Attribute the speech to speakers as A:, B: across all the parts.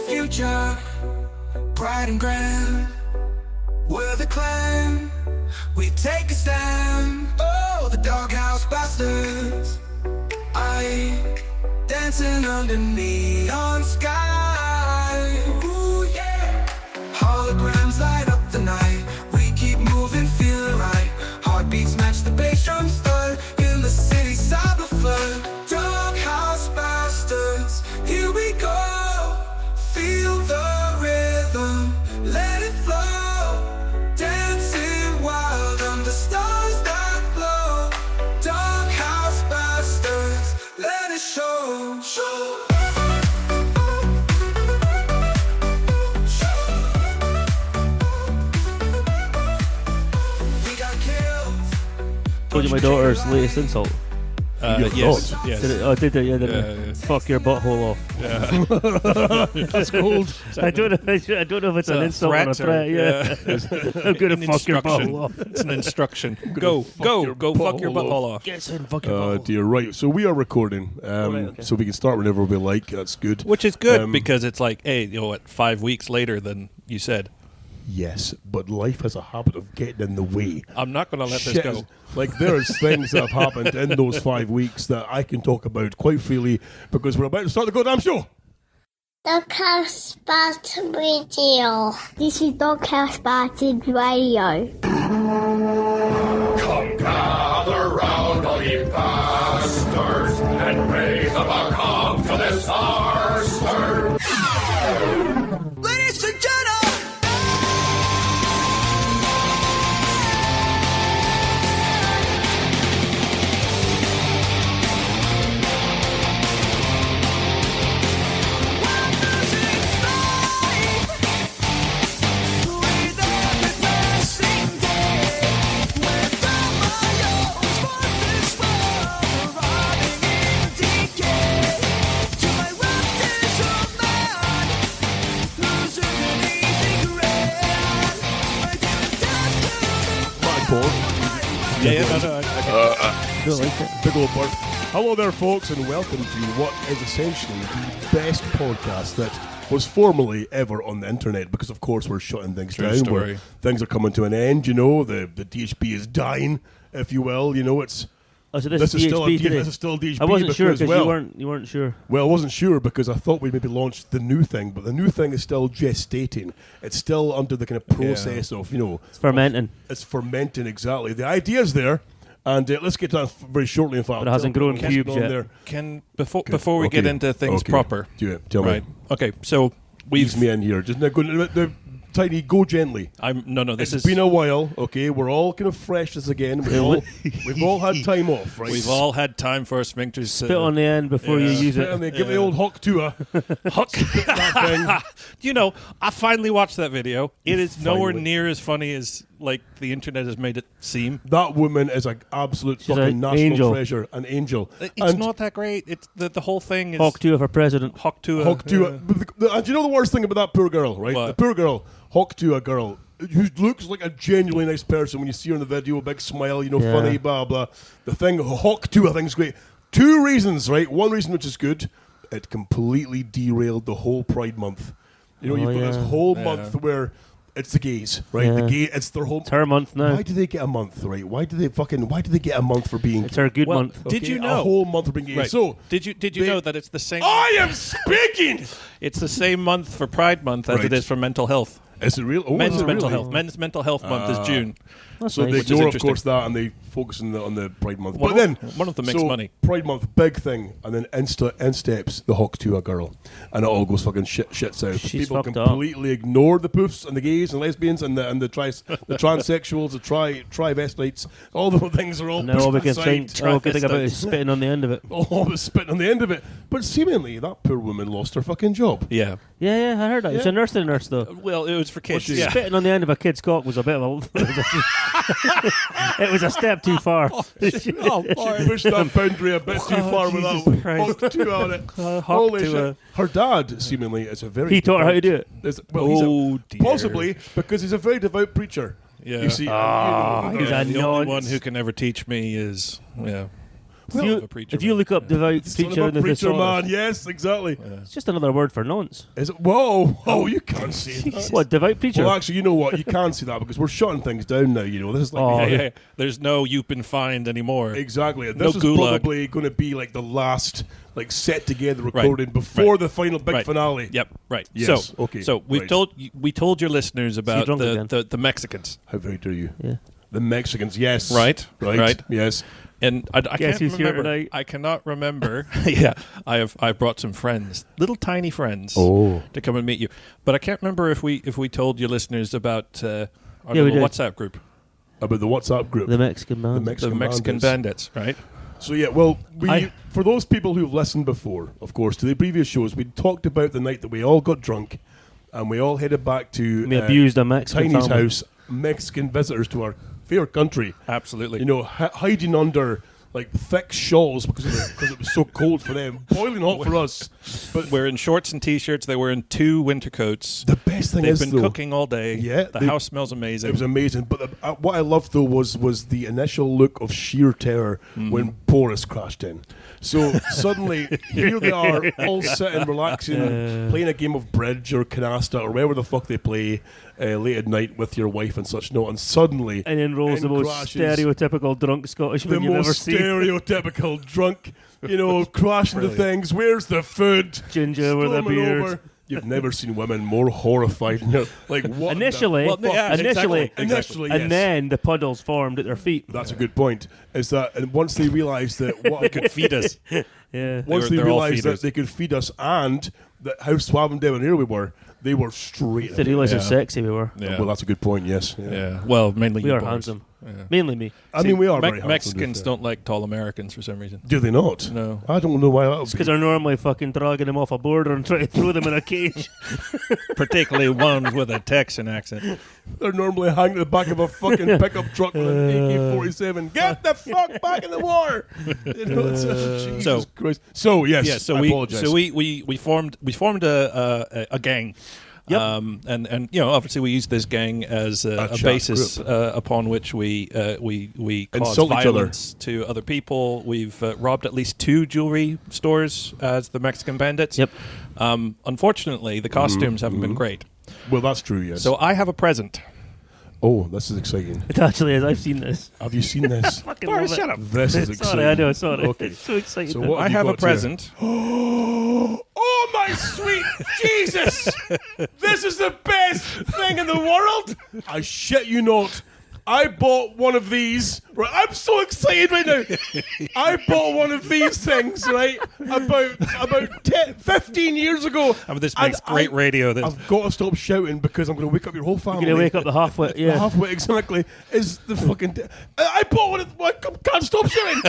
A: future, bright and grand. We're the clan, we take a stand. Oh, the doghouse bastards, dancing under neon sky. Ooh, yeah. Holograms light up the night. We keep moving, feeling right. Heartbeats match the bass drum thud. In the city, cyber flood. Doghouse bastards, here we go. Feel the rhythm, let it flow. Dancing wild under stars that glow. Doghouse bastards, let it show. We got killed.
B: Told you my daughter's latest insult.
C: Yes.
B: Did it? Oh, did it? Yeah, didn't it?
C: Yeah.
B: Fuck your butthole off.
C: That's cold.
B: I don't know if it's an insult or a threat. Yeah. I'm gonna fuck your butthole off.
C: It's an instruction. Go fuck your butthole off.
B: Get in, fuck your butthole.
D: Dear, right. So we are recording,
B: okay.
D: so we can start whenever we like. That's good.
C: Which is good because it's like, hey, 5 weeks later than you said.
D: Yes, but life has a habit of getting in the way.
C: I'm not going to let
D: Shit
C: this go.
D: Like, there's things that have happened in those 5 weeks that I can talk about quite freely because we're about to start the goddamn show.
E: Doghouse Bastard Radio. This is Doghouse Bastard Radio.
F: Come gather round, all ye bastards, and raise up a calm to this our stir.
A: Ladies and gentlemen.
D: Big old bird. Hello there, folks, and welcome to what is essentially the best podcast that was formerly ever on the internet, because of course we're shutting things
C: True
D: down.
C: story.
D: Where things are coming to an end. You know, the DHB is dying, if you will. You know, it's
B: Oh, so
D: this is
B: DHB
D: still
B: today.
D: this is still DHB.
B: I wasn't sure
D: because,
B: because
D: well,
B: you weren't sure.
D: Well, I wasn't sure because I thought we'd maybe launched the new thing, but the new thing is still gestating. It's still under the kind of process of, you know,
B: It's fermenting.
D: It's fermenting, exactly. The idea's there, and let's get to that very shortly. In fact,
B: But it hasn't grown cubes yet.
D: There.
C: Before we get into things proper,
D: Tell
C: right?
D: me.
C: Okay, so
D: Ease me in here. Just now, Tiny, go gently.
C: This
D: It's been a while. Okay, we're all kind of fresh this again. We've all had time off, right?
C: We've all had time for our sphincters.
B: Spit on the end before you use it.
D: Give the old Hawk to a Huck that thing.
C: You know, I finally watched that video. It is nowhere
D: Finally.
C: near as funny as like the internet has made it seem.
D: That woman is an absolute
B: She's
D: fucking
B: an
D: national
B: angel.
D: treasure, an angel.
C: It's not that great. It's the whole thing is
B: Hawk 2 for president.
C: Hawk to
D: Hawk to and do you know the worst thing about that poor girl, right?
C: What?
D: The poor girl, Hawk to a girl who looks like a genuinely nice person when you see her in the video, a big smile, you know,
B: Yeah.
D: funny, blah blah. The thing Hawk to I think is great. Two reasons, right? One reason which is good, it completely derailed the whole Pride Month. You know, you've got this whole month where it's the gays, right?
B: Yeah.
D: The gay, it's their whole.
B: It's her month now.
D: Why do they get a month, right? Why do they get a month for being?
B: It's her good
C: Well,
B: month.
C: Did you
D: A
C: know?
D: whole month for being gay.
C: Right.
D: So
C: Did you
D: they-
C: know that it's the same?
D: I am speaking.
C: It's the same month for Pride Month as
D: Right.
C: it is for mental health.
D: Is it real? Oh,
C: Men's
D: is it
C: mental
D: really?
C: health. Men's mental health month is June.
B: That's
D: So
B: nice.
D: they
C: Which is
D: ignore, of
C: interesting.
D: course, that, and they focus on the Pride Month.
C: One
D: But
C: of-
D: then
C: one of them makes money.
D: Pride Month, big thing, and then in steps the Hawk to a girl, and it all goes fucking shit south.
B: She's
D: People
B: fucked up.
D: completely ignore the poofs and the gays and lesbians and the transsexuals, the travestites. All those things are all
B: And then all we
D: pushed
B: can
D: aside.
B: think, about is spitting on the end of it.
D: All was spitting on the end of it. But seemingly that poor woman lost her fucking job.
C: Yeah.
B: Yeah, I heard that. It's
D: Yeah.
B: a nurse though.
C: Well, it was for kids.
D: she-
C: Yeah.
B: Spitting on the end of a kid's cock was a bit of a... it was a step too far.
C: Oh,
D: She pushed that boundary a bit too far with
B: Jesus
D: that
B: Christ.
D: Hawk to on it.
C: Hawk
D: Holy
C: to
D: shit.
C: a-
D: Her dad, seemingly, is a very...
B: He taught her how to do it.
D: he's
C: Oh, dear.
D: Possibly, because he's a very devout preacher.
C: Yeah.
D: You see,
B: he's a
C: the only
B: nonce.
C: one who can ever teach me is
B: If you look up devout preacher in the
D: preacher
B: thesaurus,
D: man, yes, exactly.
B: it's just another word for nonce.
D: Is it? Whoa, oh, you can't say that.
B: What, devout preacher?
D: Well, actually, you know what? You can't say that because we're shutting things down now. You know, this is like
C: Yeah. There's no you've been fined anymore.
D: exactly.
C: No
D: This is
C: gulag.
D: probably going to be like the last like set together recording before the final big finale.
C: Yep. Right.
D: Yes,
C: So
D: okay,
C: So we
D: right.
C: told your listeners about
B: drunk again.
C: the Mexicans.
D: How very dare you?
B: Yeah.
D: The Mexicans, yes.
C: Right.
D: Yes.
C: And I
B: Guess
C: can't
B: who's here
C: remember.
B: tonight?
C: I cannot remember. Yeah, I brought some friends, little tiny friends,
D: Oh.
C: to come and meet you. But I can't remember if we told your listeners about our
B: we
C: little
B: did.
C: WhatsApp group,
D: About the WhatsApp group.
B: The Mexican man.
C: the Mexican Bandits, right?
D: So yeah, well, for those people who've listened before, of course, to the previous shows, we talked about the night that we all got drunk and we all headed back to
B: We abused a Mexican
D: Tiny's
B: family.
D: house, Mexican visitors to our fair country.
C: Absolutely.
D: You know, hiding under like thick shawls because it was so cold for them, boiling hot for us. But
C: We're in shorts and t-shirts. They were in 2 winter coats.
D: the best thing
C: They've
D: is
C: been
D: though,
C: cooking all day.
D: Yeah,
C: the
D: they-
C: house smells amazing.
D: it was amazing. But what I loved though was the initial look of sheer terror when Boris crashed in. So suddenly here they are, all sitting, relaxing, playing a game of bridge or canasta or whatever the fuck they play late at night with your wife and such. No, and suddenly
B: And then rolls the most
D: crashes
B: stereotypical drunk
D: the
B: Scottishman you've ever
D: most
B: seen.
D: stereotypical drunk, you know, crashing the things. Where's the food?
B: Ginger with a
D: Storming
B: beard.
D: over. You've never seen women more horrified. Like what? in the
B: Initially,
C: Well, yeah,
B: initially,
C: exactly.
D: Initially,
B: and
D: yes.
B: then the puddles formed at their feet.
D: That's a good point. Is that and once they realised that what
C: could feed us.
B: Yeah.
D: once
C: They're
D: they
C: all
D: realised that
C: feeders.
D: they could feed us and that how suave and debonair we were, they were straight.
B: They realised how
C: Yeah.
B: sexy we were.
C: Yeah.
D: Well, that's a good point. Yes.
C: Yeah. Well, mainly
B: We
C: you
B: are
C: boys.
B: handsome.
C: Yeah.
B: Mainly me.
D: I mean, we are
C: Me-
D: very handsome,
C: Mexicans
D: to be fair.
C: don't like tall Americans for some reason.
D: Do they not?
C: No.
D: I don't know why that would
B: Because
D: be.
B: they're normally fucking dragging them off a border and trying to throw them in a cage.
C: Particularly ones with a Texan accent.
D: They're normally hanging at the back of a fucking pickup truck with an AK-47. Get the fuck back in the war! You know, Jesus
C: So-
D: Christ. So yes,
C: Yeah, so
D: I
C: we
D: apologize.
C: so we formed a gang.
B: Yep.
C: And you know, obviously we use this gang as a
D: chat
C: basis
D: group.
C: upon which we cause
D: Insult each other.
C: violence to other people. We've robbed at least 2 jewelry stores as the Mexican Bandits.
B: Yep.
C: Unfortunately, the costumes haven't been great.
D: Well, that's true. Yes.
C: So I have a present.
D: oh, this is exciting.
B: It actually is. I've seen this.
D: Have you seen this?
B: Fucking
C: Boris,
B: love it.
C: shut up.
D: This is exciting.
B: Sorry, I know. Sorry.
D: Okay.
B: It's so exciting.
D: So what
C: I
D: have you
C: have a
D: got here?
C: present.
D: Oh my sweet Jesus! This is the best thing in the world. I shit you not. I bought one of these. Right, I'm so excited right now. I bought one of these things, right, about 15 years ago.
C: I mean, this
D: And
C: makes great radio. This.
D: I've got to stop shouting because I'm going to wake up your whole family.
B: You're going to wake up the halfwit. Yeah.
D: Halfway exactly is the fucking. I bought one. I can't stop shouting.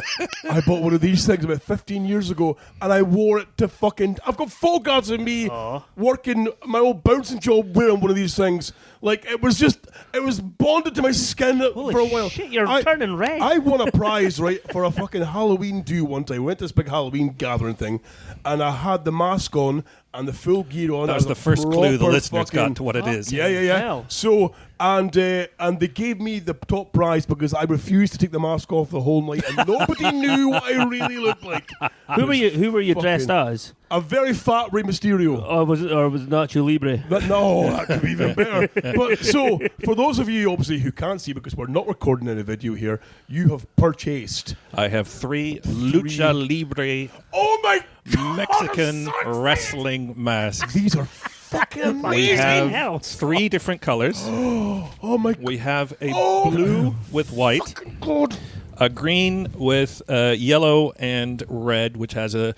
D: I bought one of these things about 15 years ago, and I wore it to fucking. I've got photographs of me working my old bouncing job wearing one of these things. Like it was bonded to my skin
B: Holy
D: for a while.
B: shit, you're turning red.
D: I won a prize right for a fucking Halloween do one time. I went to this big Halloween gathering thing, and I had the mask on and the full gear on.
C: That
D: I
C: was the
D: a
C: first clue the
D: proper
C: listeners got
D: fucking-
C: to what it is.
D: Yeah.
B: Hell.
D: So and they gave me the top prize because I refused to take the mask off the whole night, and nobody knew what I really looked like.
B: Who were you dressed
D: fucking-
B: as?
D: A very fat Rey Mysterio.
B: Or was it Nacho Libre?
D: No, that could be even better. But so, for those of you obviously who can't see because we're not recording any video here, you have purchased.
C: I have 3 Lucha Libre
D: Oh my God!
C: Mexican
D: I'm so
C: wrestling masks.
D: These are fucking
C: We
D: amazing.
C: have 3 different colors.
D: Oh my
C: We have a
D: Oh.
C: blue with white,
D: God.
C: a green with yellow and red, which has a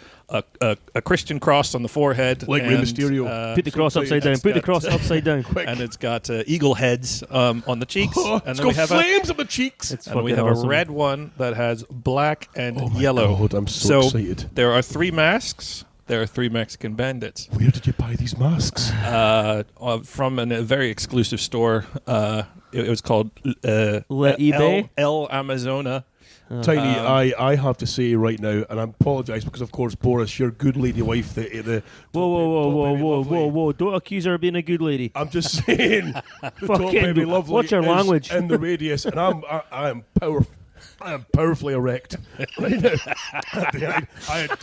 C: Christian cross on the forehead.
D: Like Rey
C: and,
D: Mysterio.
B: Put the cross upside down.
C: it's
B: Put the
C: got-
B: cross upside down.
C: and it's got eagle heads on the cheeks.
D: Oh,
C: and
D: it's
C: then we
D: got
C: have
D: flames up the cheeks.
B: It's
C: and we
B: fucking
C: have
B: awesome.
C: a red one that has black and
D: Oh my
C: yellow.
D: God, I'm so excited.
C: There are 3 masks. There are 3 Mexican Bandits
D: Where did you buy these masks?
C: from a very exclusive store. It was called
B: eBay?
C: El Amazona.
D: Tiny, I have to say right now, and I apologise because, of course, Boris, your good lady wife, the
B: Whoa. Don't accuse her of being a good lady.
D: I'm just saying, the top
B: Fucking
D: baby lovely
B: watch your
D: is
B: language.
D: in the radius, and I am powerful. I am powerfully erect. Right now.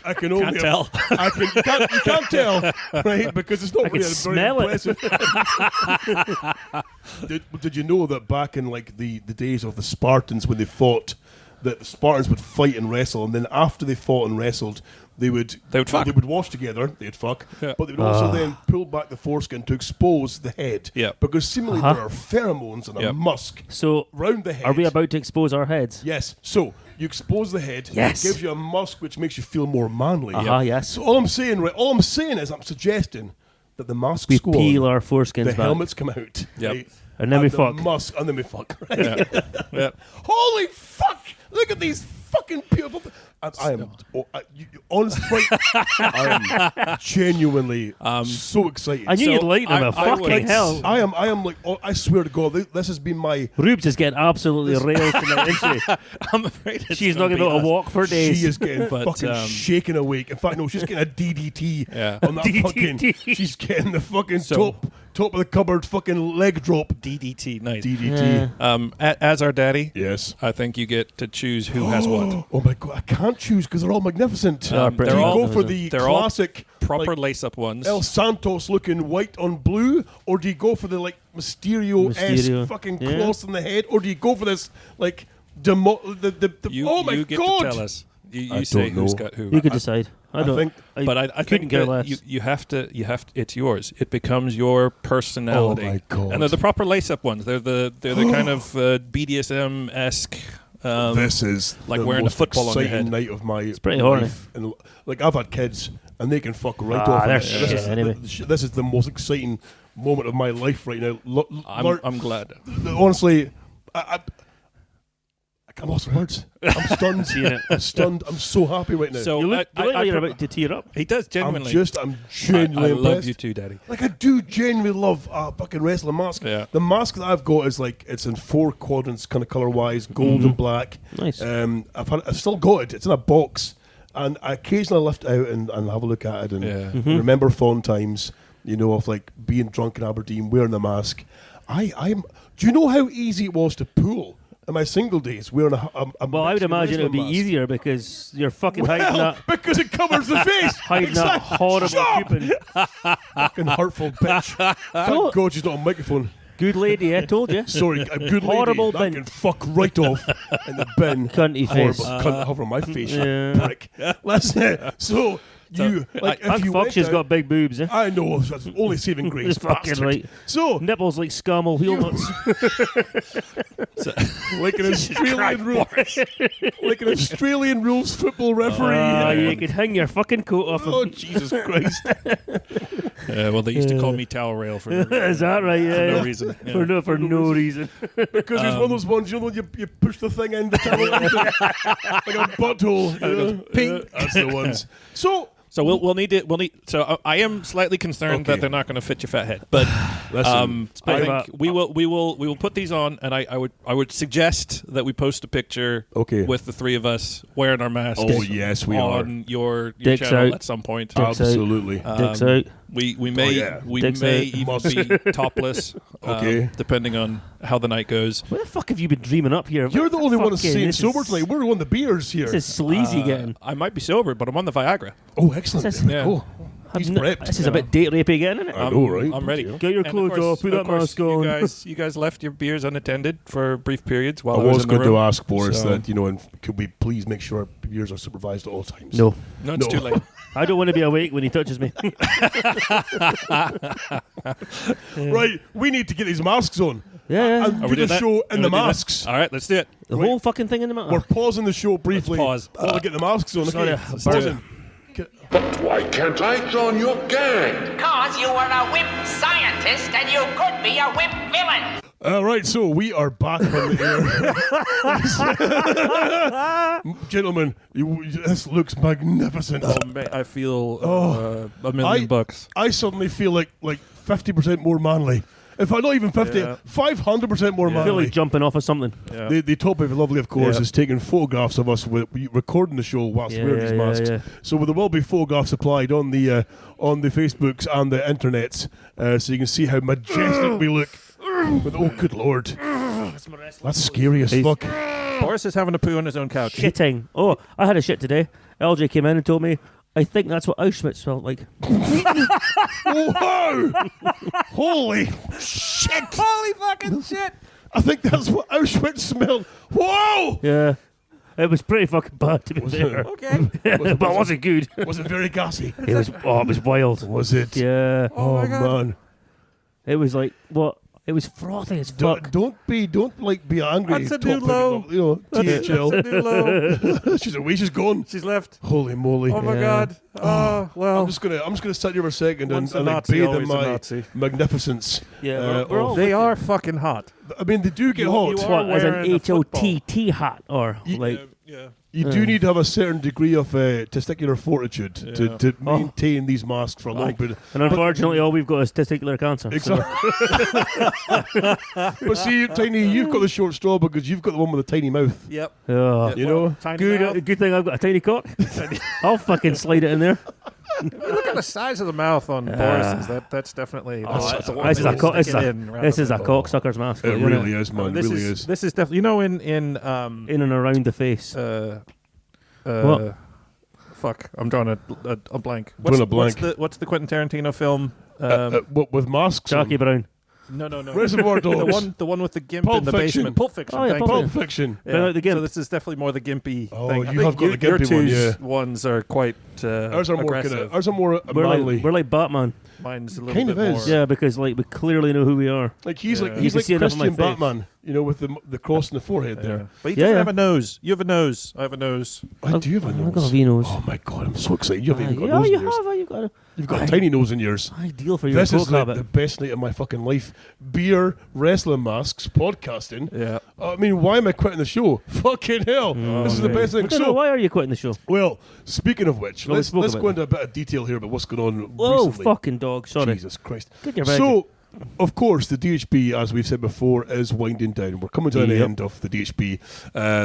D: I can only
C: Can't tell.
D: You can't tell, right? Because it's not
B: I
D: really
B: can
D: very
B: smell
D: impressive. Did you know that back in like the days of the Spartans when they fought, that the Spartans would fight and wrestle, and then after they fought and wrestled, they would
C: fuck.
D: They would wash together. They'd fuck,
C: Yeah.
D: but they would also then pull back the foreskin to expose the head.
C: Yeah.
D: Because seemingly there are pheromones and a musk
B: So,
D: round the head.
B: are we about to expose our heads?
D: Yes. So you expose the head.
B: Yes.
D: It gives you a musk which makes you feel more manly.
B: Yes.
D: So all I'm saying is I'm suggesting that the masks
B: We
D: go
B: peel
D: on,
B: our foreskins
D: the
B: back.
D: helmets come out,
C: Yep.
D: right?
B: And then we
D: the
B: fuck.
D: And then we fuck. Right?
C: Yeah.
D: Holy fuck! Look at these fucking beautiful. Honestly, I am genuinely so excited.
B: I knew you'd like them.
C: I
B: Fucking
C: would-
B: hell.
D: I am like, I swear to God, this has been my.
B: Rubes is getting absolutely railed tonight, isn't she?
C: I'm afraid
B: She's not going to be able to walk for days.
D: She is getting
C: But,
D: fucking shaken awake. In fact, no, she's getting a DDT on that fucking. She's getting the fucking top of the cupboard fucking leg drop.
C: DDT, nice.
D: DDT.
C: As our daddy,
D: Yes.
C: I think you get to choose who has what.
D: Oh my God, I can't choose because they're all magnificent.
C: They're
D: Do you
C: all-
D: go for the
C: they're all
D: classic
C: Proper
D: like,
C: lace-up ones.
D: El Santos looking white on blue, or do you go for the like Mysterio-esque
B: Mysterio.
D: fucking
B: Yeah.
D: cross on the head, or do you go for this like oh my
C: you get
D: God!
C: to tell us. You
D: I
C: say
D: don't
C: who's
D: know.
C: got who.
B: You could decide. I don't.
D: think-
C: But I
B: couldn't
C: think
B: care
C: that
B: less.
C: you have to. It's yours. It becomes your personality.
D: Oh my God.
C: And they're the proper lace-up ones. They're the kind of BDSM-esque.
D: This is
C: like
D: the
C: wearing a
D: most
C: football on your
D: exciting
C: head.
D: night of my
B: pretty horny.
D: life. And like I've had kids, and they can fuck right
B: Ah,
D: off.
B: they're
D: And this
B: shit
D: is
B: anyway.
D: this is the most exciting moment of my life right now.
C: I'm glad.
D: Honestly, I lost words. I'm stunned.
B: Seeing it.
D: I'm stunned. I'm so happy right now.
C: So
B: You look
C: I-
B: like
C: I-
B: you're about to tear up.
C: He does genuinely.
D: I'm genuinely
C: I
D: impressed.
C: love you too, Daddy.
D: Like I do genuinely love a fucking wrestling mask.
C: Yeah.
D: The mask that I've got is like it's in 4 quadrants, kind of color wise, gold and black.
B: Nice.
D: I've still got it. It's in a box, and I occasionally lift it out and have a look at it and
C: Yeah.
D: remember fond times. You know, of like being drunk in Aberdeen, wearing the mask. I'm. Do you know how easy it was to pull in my single days wearing a
B: Well, I would
D: Mexican
B: imagine it would be
D: wrestling mask?
B: easier because you're fucking hiding
D: Well,
B: that,
D: because it covers the face.
B: hiding that
D: Exactly.
B: horrible
D: Shut up,
B: coupon.
D: fucking hurtful bitch. Thank God she's not on microphone.
B: Good lady, I told you.
D: Sorry, a good lady.
B: Horrible
D: that
B: bin.
D: can fuck right off in the bin.
B: Cunty face.
D: Horrible cunt over my face, you
B: Yeah.
D: prick. Listen, so you like if
B: Thank
D: you
B: fuck
D: went
B: she's
D: out-
B: got big boobs, eh?
D: I know that's only saving grace.
B: It's fucking
D: bastard.
B: right.
D: So
B: Nipples like scammel wheel nuts.
D: like an Australian rules, like an Australian rules football referee.
B: You could hang your fucking coat off.
D: Oh Jesus Christ!
C: Well, they used to call me towel rail for no reason.
B: Is that right? Yeah.
C: For no
B: yeah.
C: reason. Yeah.
B: For no reason.
D: Because it's one of those ones, you know, you push the thing in the tunnel like a butthole. You know?
C: Ping.
D: That's the ones.
C: So we'll need to. So I am slightly concerned
D: Okay.
C: that they're not going to fit your fat head, but
D: Listen,
C: I
B: about-
C: think we will put these on, and I would suggest that we post a picture
D: Okay.
C: with the three of us wearing our masks.
D: Oh, yes, we are.
C: on your
B: Dicks
C: channel
B: out.
C: at some point.
B: Dicks out.
D: absolutely.
B: Dicks out.
C: We may
D: yeah.
C: we
B: Dicks
C: may
B: out.
C: even
D: Must.
C: be topless,
D: Okay.
C: depending on how the night goes.
B: What the fuck have you been dreaming up here?
D: You're the only one that's
B: Fucking-
D: staying
B: this
D: sober
B: is-
D: tonight. We're on the beers here.
B: This is sleazy getting.
C: I might be sober, but I'm on the Viagra.
D: Oh, excellent.
B: This is-
D: There we
C: Yeah.
D: go. He's prepped.
B: This is a bit date rapey again, isn't it?
D: I know, right?
C: I'm ready.
B: Get your
C: And of
B: clothes
C: course-
B: off, put
C: of
B: that
C: course,
B: mask on.
C: You guys left your beers unattended for brief periods while
D: I
C: I was
D: was
C: in the
D: going to
C: room.
D: ask Boris
C: So-
D: that, and could we please make sure our beers are supervised at all times?
B: No.
C: No, it's
D: No.
C: too late.
B: I don't want to be awake when he touches me.
D: Right, we need to get these masks on.
B: Yeah.
D: And
C: Are
D: do
C: we
D: the
C: doing that?
D: show
C: Are
D: in
C: we
D: the
C: doing that?
D: masks.
C: All right, let's do it.
B: The whole fucking thing in the
D: We're
B: matter.
D: pausing the show briefly.
C: pause.
D: While we get the masks on.
B: Sorry,
D: Okay,
B: let's
D: pausing.
F: Why can't I join your gang?
G: Because you are a whip scientist and you could be a whip villain.
D: All right, so we are back on the air. Gentlemen, this looks magnificent.
C: I feel $1 million
D: I-
C: bucks.
D: I suddenly feel like 50% more manly. If I'm not even 50,
C: Yeah.
D: 500% more
B: I feel
D: manly.
B: like jumping off of something.
C: Yeah.
D: The top of lovely, of course,
C: Yeah.
D: is taking photographs of us recording the show whilst wearing these masks.
B: yeah.
D: So there will be photographs applied on the Facebooks and the internets, so you can see how majestic we look. But oh, good lord, that's scary as fuck.
C: Boris is having a poo on his own couch.
B: Shitting. Oh, I had a shit today. LJ came in and told me, I think that's what Auschwitz smelled like.
D: Whoa! Holy shit!
C: Holy fucking shit!
D: I think that's what Auschwitz smelled. Whoa!
B: Yeah. It was pretty fucking bad, to be fair.
C: Okay.
B: But it wasn't good.
D: Was it very gassy?
B: It was wild.
D: Was it?
B: Yeah.
D: Oh,
C: my God.
D: man.
B: It was like, what? It was frothy as fuck.
D: Don't be angry.
C: That's a new
D: Top
C: low.
D: picking up, THL.
C: That's a new low.
D: She's away. She's gone.
C: She's left.
D: Holy moly!
C: Oh my
B: Yeah.
C: God. Oh well.
D: I'm just gonna sit here for a second
C: Once a
D: and
C: Nazi,
D: bathe in
C: always a
D: my
C: Nazi.
D: magnificence.
B: Yeah, we're all
C: They are fucking hot.
D: I mean, they do get hot.
C: you are
B: What, as an
C: wearing a football.
B: HOTT hat? Or, like,
C: Yeah.
D: You do need to have a certain degree of testicular fortitude to maintain these masks for a long period.
B: and unfortunately, all we've got is testicular cancer.
D: Exactly. But see, Tiny, you've got the short straw because you've got the one with the tiny mouth.
C: Yep.
B: So,
D: You know?
C: Tiny mouth.
B: good thing I've got a tiny cock. I'll fucking slide it in there.
C: Look at the size of the mouth on Boris's. That's definitely.
B: This is a
C: This is
B: a cocksucker's mask.
D: It
B: like, isn't
D: really is, man. It
C: This
D: really
C: is
D: is.
C: this is definitely. You know, in
B: in and around the face.
C: What? Fuck, I'm drawing a blank.
D: Drawing a blank.
C: What's the Quentin Tarantino film?
D: What, with masks?
B: Jackie Brown.
C: No.
D: Reservoir Dogs.
C: the one with the gimp
D: Pulp
C: in the
D: Fiction.
C: basement. Pulp Fiction.
B: Oh, yeah,
C: thank
B: Pulp
C: you.
D: Pulp Fiction.
B: Bring out the gimp.
C: So this is definitely more the gimpy
D: Oh,
C: thing.
D: you
C: I think
D: have got the
C: your
D: gimpy one,
C: two's
D: yeah.
C: ones are quite
D: Ours are more
C: aggressive.
D: ours are more
B: We're
D: manly.
B: like Batman.
C: Mine's a little
D: Kind
C: bit
D: of
C: more.
D: is.
B: Yeah, because like we clearly know who we are.
D: Like he's
C: Yeah.
D: like
C: You
D: he's
B: can
D: like
B: see enough of my
D: Christian
B: face.
D: Batman, you know, with the cross in the forehead
C: Yeah.
D: there.
C: But he
B: Yeah,
C: doesn't
B: yeah.
C: have a nose. You have a nose. I have a nose.
D: I do have a
B: I've
D: nose.
B: got a wee nose.
D: Oh my god, I'm so excited. You haven't even got a
B: Yeah,
D: nose
B: you
D: in yours.
B: have. You've got a
D: You've got a tiny nose in yours.
B: ideal for your
D: This is
B: coke
D: like
B: habit.
D: the best night of my fucking life. Beer, wrestling masks, podcasting.
C: Yeah.
D: I mean, why am I quitting the show? Fucking hell. This is the best
B: I
D: thing.
B: don't know,
D: So,
B: why are you quitting the show?
D: well, speaking of which,
B: Well, we
D: let's
B: spoke
D: go
B: about
D: into a bit of detail here about what's going on
B: Whoa,
D: recently.
B: fucking dog! Sorry.
D: Jesus Christ.
B: Get your bag.
D: So, of course, the DHB, as we've said before, is winding down. We're coming to an
B: Yep.
D: end of the DHB.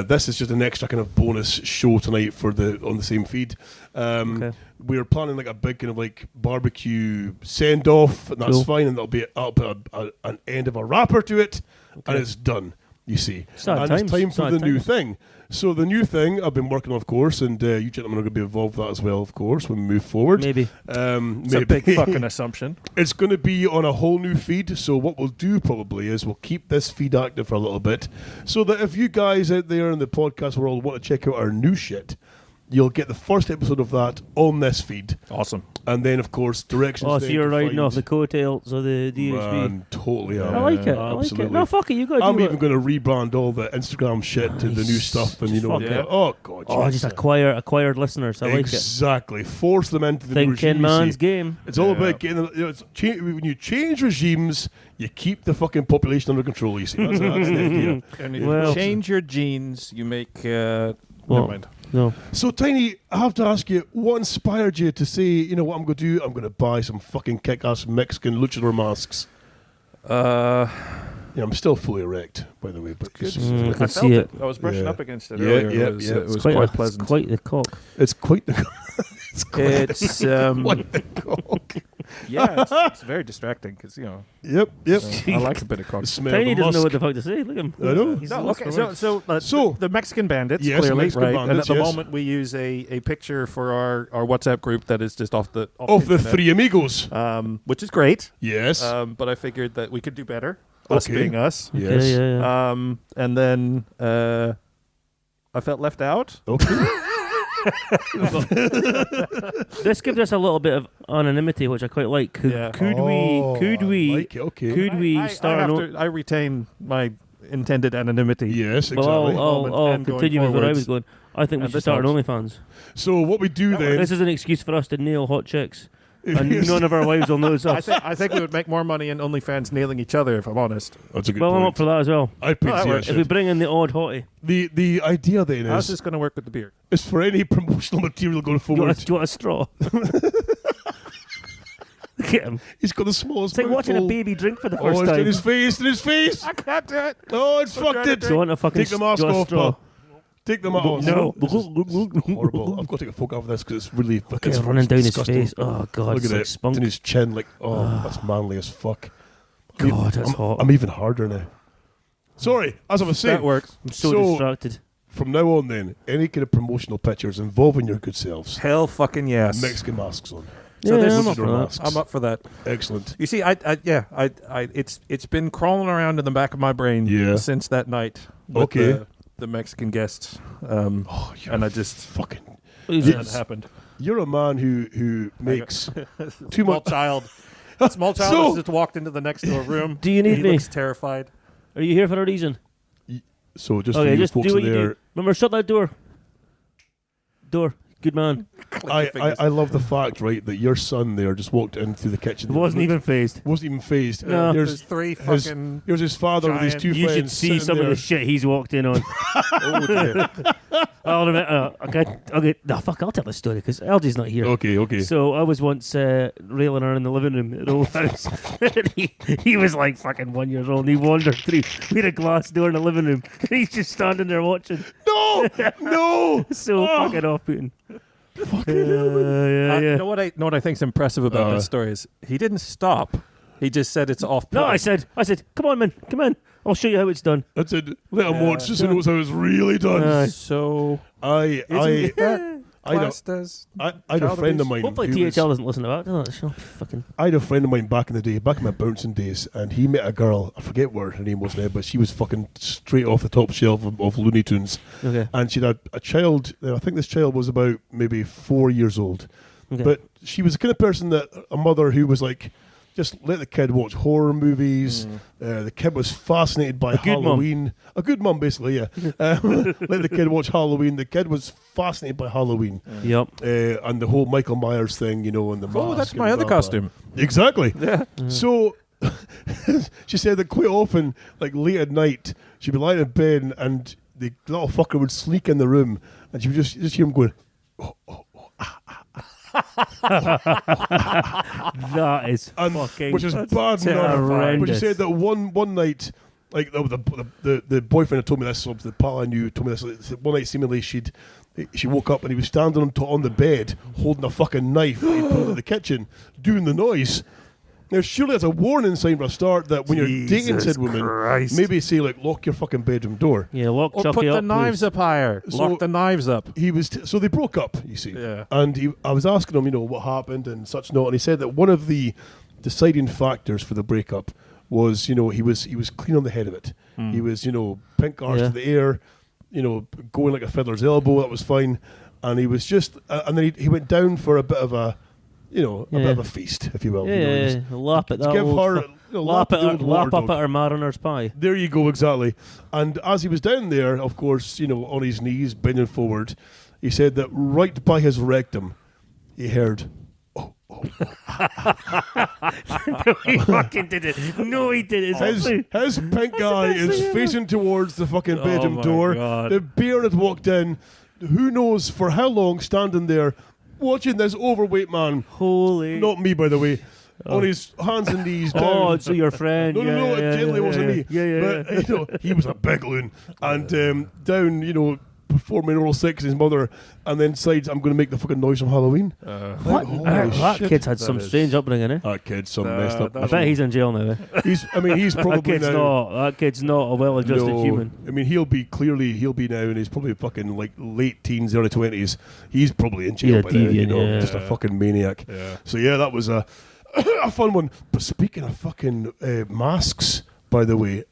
D: This is just an extra kind of bonus show tonight for on the same feed.
B: Okay.
D: We're planning like a big kind of like barbecue send off, and that's
B: Cool.
D: fine. And there'll be an end of a wrapper to it, and it's done. You see,
B: Sad
D: and
B: times,
D: it's time for
B: sad
D: the new
B: times.
D: thing. So the new thing I've been working on, of course, and you gentlemen are going to be involved with that as well, of course, when we move forward.
B: Maybe.
C: It's a big fucking assumption.
D: It's going to be on a whole new feed. So what we'll do probably is we'll keep this feed active for a little bit, so that if you guys out there in the podcast world want to check out our new shit, you'll get the first episode of that on this feed.
C: Awesome.
D: And then, of course, directions.
B: Oh, so
D: then
B: you're
D: to
B: riding
D: find-
B: off the coattails of the DHB.
D: Man, totally.
B: I like it. I like
D: Absolutely.
B: it. No, fuck it. You got to
D: I'm
B: do
D: even
B: it.
D: going to rebrand all the Instagram shit to the new
B: Nice.
D: stuff, and
B: Just
D: you know,
B: fuck
C: it.
D: oh god,
B: Oh,
D: Jesus.
B: just acquired listeners. I like it.
D: Exactly. Force them into the new regime,
B: Thinking
D: you
B: man's
D: see.
B: game.
D: It's all about getting. When you change regimes, you keep the fucking population under control. You see, that's the idea.
C: And if
B: Well-
C: you change your genes, you make. Never
B: Well-
C: mind.
B: No.
D: So, Tiny, I have to ask you, what inspired you to say, you know what I'm going to do? I'm going to buy some fucking kick-ass Mexican luchador masks. Yeah, I'm still fully erect, by the way. But
C: Good.
B: I
C: I
B: can
C: felt
B: see it.
C: I was brushing
D: Yeah.
C: up against it
D: Yeah,
C: earlier.
D: yeah,
C: it was,
D: yeah.
C: it was
B: Quite,
C: quite pleasant.
B: It's quite the cock.
D: it's quite the it's quite,
C: It's
D: quite the cock.
C: yeah, it's very distracting because
D: Yep.
C: I like a bit of cock.
D: The smell
B: Tiny
D: of the
B: doesn't know what
D: musk.
B: the fuck to say. Look at him.
D: I know.
B: He's
C: No,
B: lost
C: okay,
B: for words.
C: so the Mexican Bandits,
D: Yes,
C: clearly,
D: Mexican
C: right?
D: Bandits,
C: and at the
D: yes.
C: moment, we use a picture for our WhatsApp group that is just off the
D: Of the
C: internet,
D: three amigos.
C: which is great.
D: Yes.
C: But I figured that we could do better. Us
D: Okay.
C: being us.
D: Yes.
B: Yeah.
C: And then I felt left out.
D: Okay.
B: This gives us a little bit of anonymity, which I quite like. Could,
C: Yeah.
B: could
D: Oh,
B: we?
D: I like it, okay.
B: Could we
C: I
B: start?
C: I retain my intended anonymity.
D: Yes,
B: Well,
D: exactly.
B: I'll
C: And going
B: continue with where I
C: forwards.
B: was going. I think we
C: And
B: should
C: this
B: start an
C: helps.
B: OnlyFans.
D: So what we do then?
B: This is an excuse for us to nail hot chicks, and none of our wives will notice us.
C: I think we would make more money in OnlyFans nailing each other, if I'm honest.
D: That's a good
B: Well, I'm
D: point.
B: up for that as well.
D: I pay
C: that
D: zero
C: works.
B: If we
D: shit.
B: bring in the odd hottie,
D: The idea then
C: How's
D: is
C: this going to work with the beard?
D: for any promotional material going
B: do you,
D: forward.
B: want do you want a straw? Look at him.
D: He's got the smallest.
B: It's like watching a
D: mouthful.
B: baby drink for the
D: Oh,
B: first
D: it's in
B: time.
D: his face! In his face!
C: I can't do it.
D: Oh, it's fucked it.
B: Do you want a fucking
D: Take the mask
B: do you want a
D: off,
B: straw?
D: pal. Take the mask off.
B: No.
D: This is horrible. I've got to take a photo of this because it's really fucking.
B: It's running down his
D: disgusting.
B: face. Oh god,
D: Look
B: it's
D: at
B: like
D: it.
B: spunk.
D: It's in his chin. Like, oh, that's manly as fuck.
B: God, that's hot.
D: I'm even harder now. Sorry, as I was saying,
C: That works.
B: I'm so distracted.
D: From now on, then, any kind of promotional pictures involving your good selves,
C: Hell fucking yes.
D: Mexican masks on.
C: So
B: Yeah,
C: this
B: I'm
C: is
B: up for that.
D: masks.
C: I'm up for that.
D: Excellent.
C: You see, it's been crawling around in the back of my brain since that night. With the Mexican guests. And I just
D: Fucking.
C: that happened.
D: You're a man who makes too
C: Small
D: much.
C: child. Small child
D: So-
C: has just walked into the next door room.
B: Do you need
C: he
B: me?
C: looks terrified.
B: Are you here for a reason?
D: So just for
B: Okay,
D: you
B: just
D: folks
B: do what
D: in
B: you
D: there,
B: do. Remember, shut that door. Good man.
D: I love the fact, right, that your son there just walked in through the kitchen.
B: Wasn't even phased.
D: Wasn't even phased.
B: No.
C: There's three fucking.
D: Here's his father with his
C: giant-
D: two
B: You
D: friends.
B: should see
D: sitting
B: some of
D: there.
B: the shit he's walked in on.
C: Oh dear.
B: I'll admit, okay. No, fuck, I'll tell the story because LG's not here.
D: Okay.
B: So I was once railing around in the living room at the old house. he was like fucking 1 year old. And he wandered through. We had a glass door in the living room. And he's just standing there watching.
D: No!
B: So fucking off-putting.
D: Fucking
C: You know what I think's impressive about this story is he didn't stop. He just said it's off.
B: No, I said, come on, man, come on. I'll show you how it's done.
D: That's it. Let him watch just so he knows how it's really done.
C: So
D: I
C: classed as
D: had a friend of mine.
B: Hopefully
D: who
B: THL
D: was-
B: doesn't listen to that. Does it? She'll fucking.
D: I had a friend of mine back in the day, back in my bouncing days, and he met a girl. I forget what her name was now, but she was fucking straight off the top shelf of Looney Tunes.
B: Okay.
D: And she'd had a child. I think this child was about maybe 4 years old.
B: Okay.
D: But she was the kind of person that a mother who was like, just let the kid watch horror movies. The kid was fascinated by
B: good mum.
D: Halloween. A good mum, basically, yeah. Let the kid watch Halloween. The kid was fascinated by Halloween.
B: Yep.
D: And the whole Michael Myers thing, and the mask.
C: oh, that's
D: and
C: my other
D: blah, blah.
C: costume.
D: Exactly.
C: Yeah.
D: So she said that quite often, like late at night, she'd be lying in bed and the little fucker would sneak in the room and she would just hear him going,
B: That is
D: and,
B: fucking.
D: which is bad enough.
B: horrendous.
D: But she said that one night, like the boyfriend had told me this, the pal I knew told me this. One night, seemingly she woke up and he was standing on the bed holding a fucking knife that he pulled out of the kitchen, doing the noise. Now, surely that's a warning sign for a start that when you're dating said woman, maybe say like lock your fucking bedroom door.
B: Yeah, lock
C: Or
B: Chucky
C: put the
B: up,
C: knives
B: please.
C: up higher.
D: So-
C: Lock the knives up.
D: He was so they broke up, you see.
C: Yeah.
D: And I was asking him, what happened and such not, and he said that one of the deciding factors for the breakup was, he was clean on the head of it. He was, pink arse
B: Yeah.
D: to the air, going like a fiddler's elbow. That was fine, and he was just, and then he went down for a bit of a, a bit of a feast, if you will.
B: Yeah, lap at that
D: give
B: old
D: her,
B: fu-
D: lap
B: lap
D: at the old water
B: up at
D: dog.
B: her mariner's pie.
D: There you go, exactly. And as he was down there, of course, on his knees, bending forward, he said that right by his rectum, he heard,
B: No, he fucking did it. No, he did it.
D: his pink eye is facing towards the fucking bedroom
B: my
D: door.
B: God.
D: The bear had walked in, who knows for how long, standing there, watching this overweight man,
B: Holy.
D: not me, by the way, on his hands and knees down.
B: Oh, so your friend.
D: No, it generally wasn't me.
B: Yeah.
D: But he was a big loon, and down, performing oral sex to his mother, and then decides I'm going to make the fucking noise from Halloween.
B: What?
D: Holy
B: That
D: shit.
B: kid's had some strange upbringing, eh?
D: That kid's some messed up.
B: I bet he's in jail now. Eh?
D: He's
B: That
D: probably
B: kid's
D: now.
B: not. That kid's not a well-adjusted
D: No,
B: human.
D: I mean, he'll be now, and he's probably fucking like late teens, early 20s. He's probably in jail
B: Yeah,
D: by now,
B: deviant, yeah.
D: just a fucking maniac.
C: Yeah.
D: So yeah, that was a fun one. But speaking of fucking masks, by the way,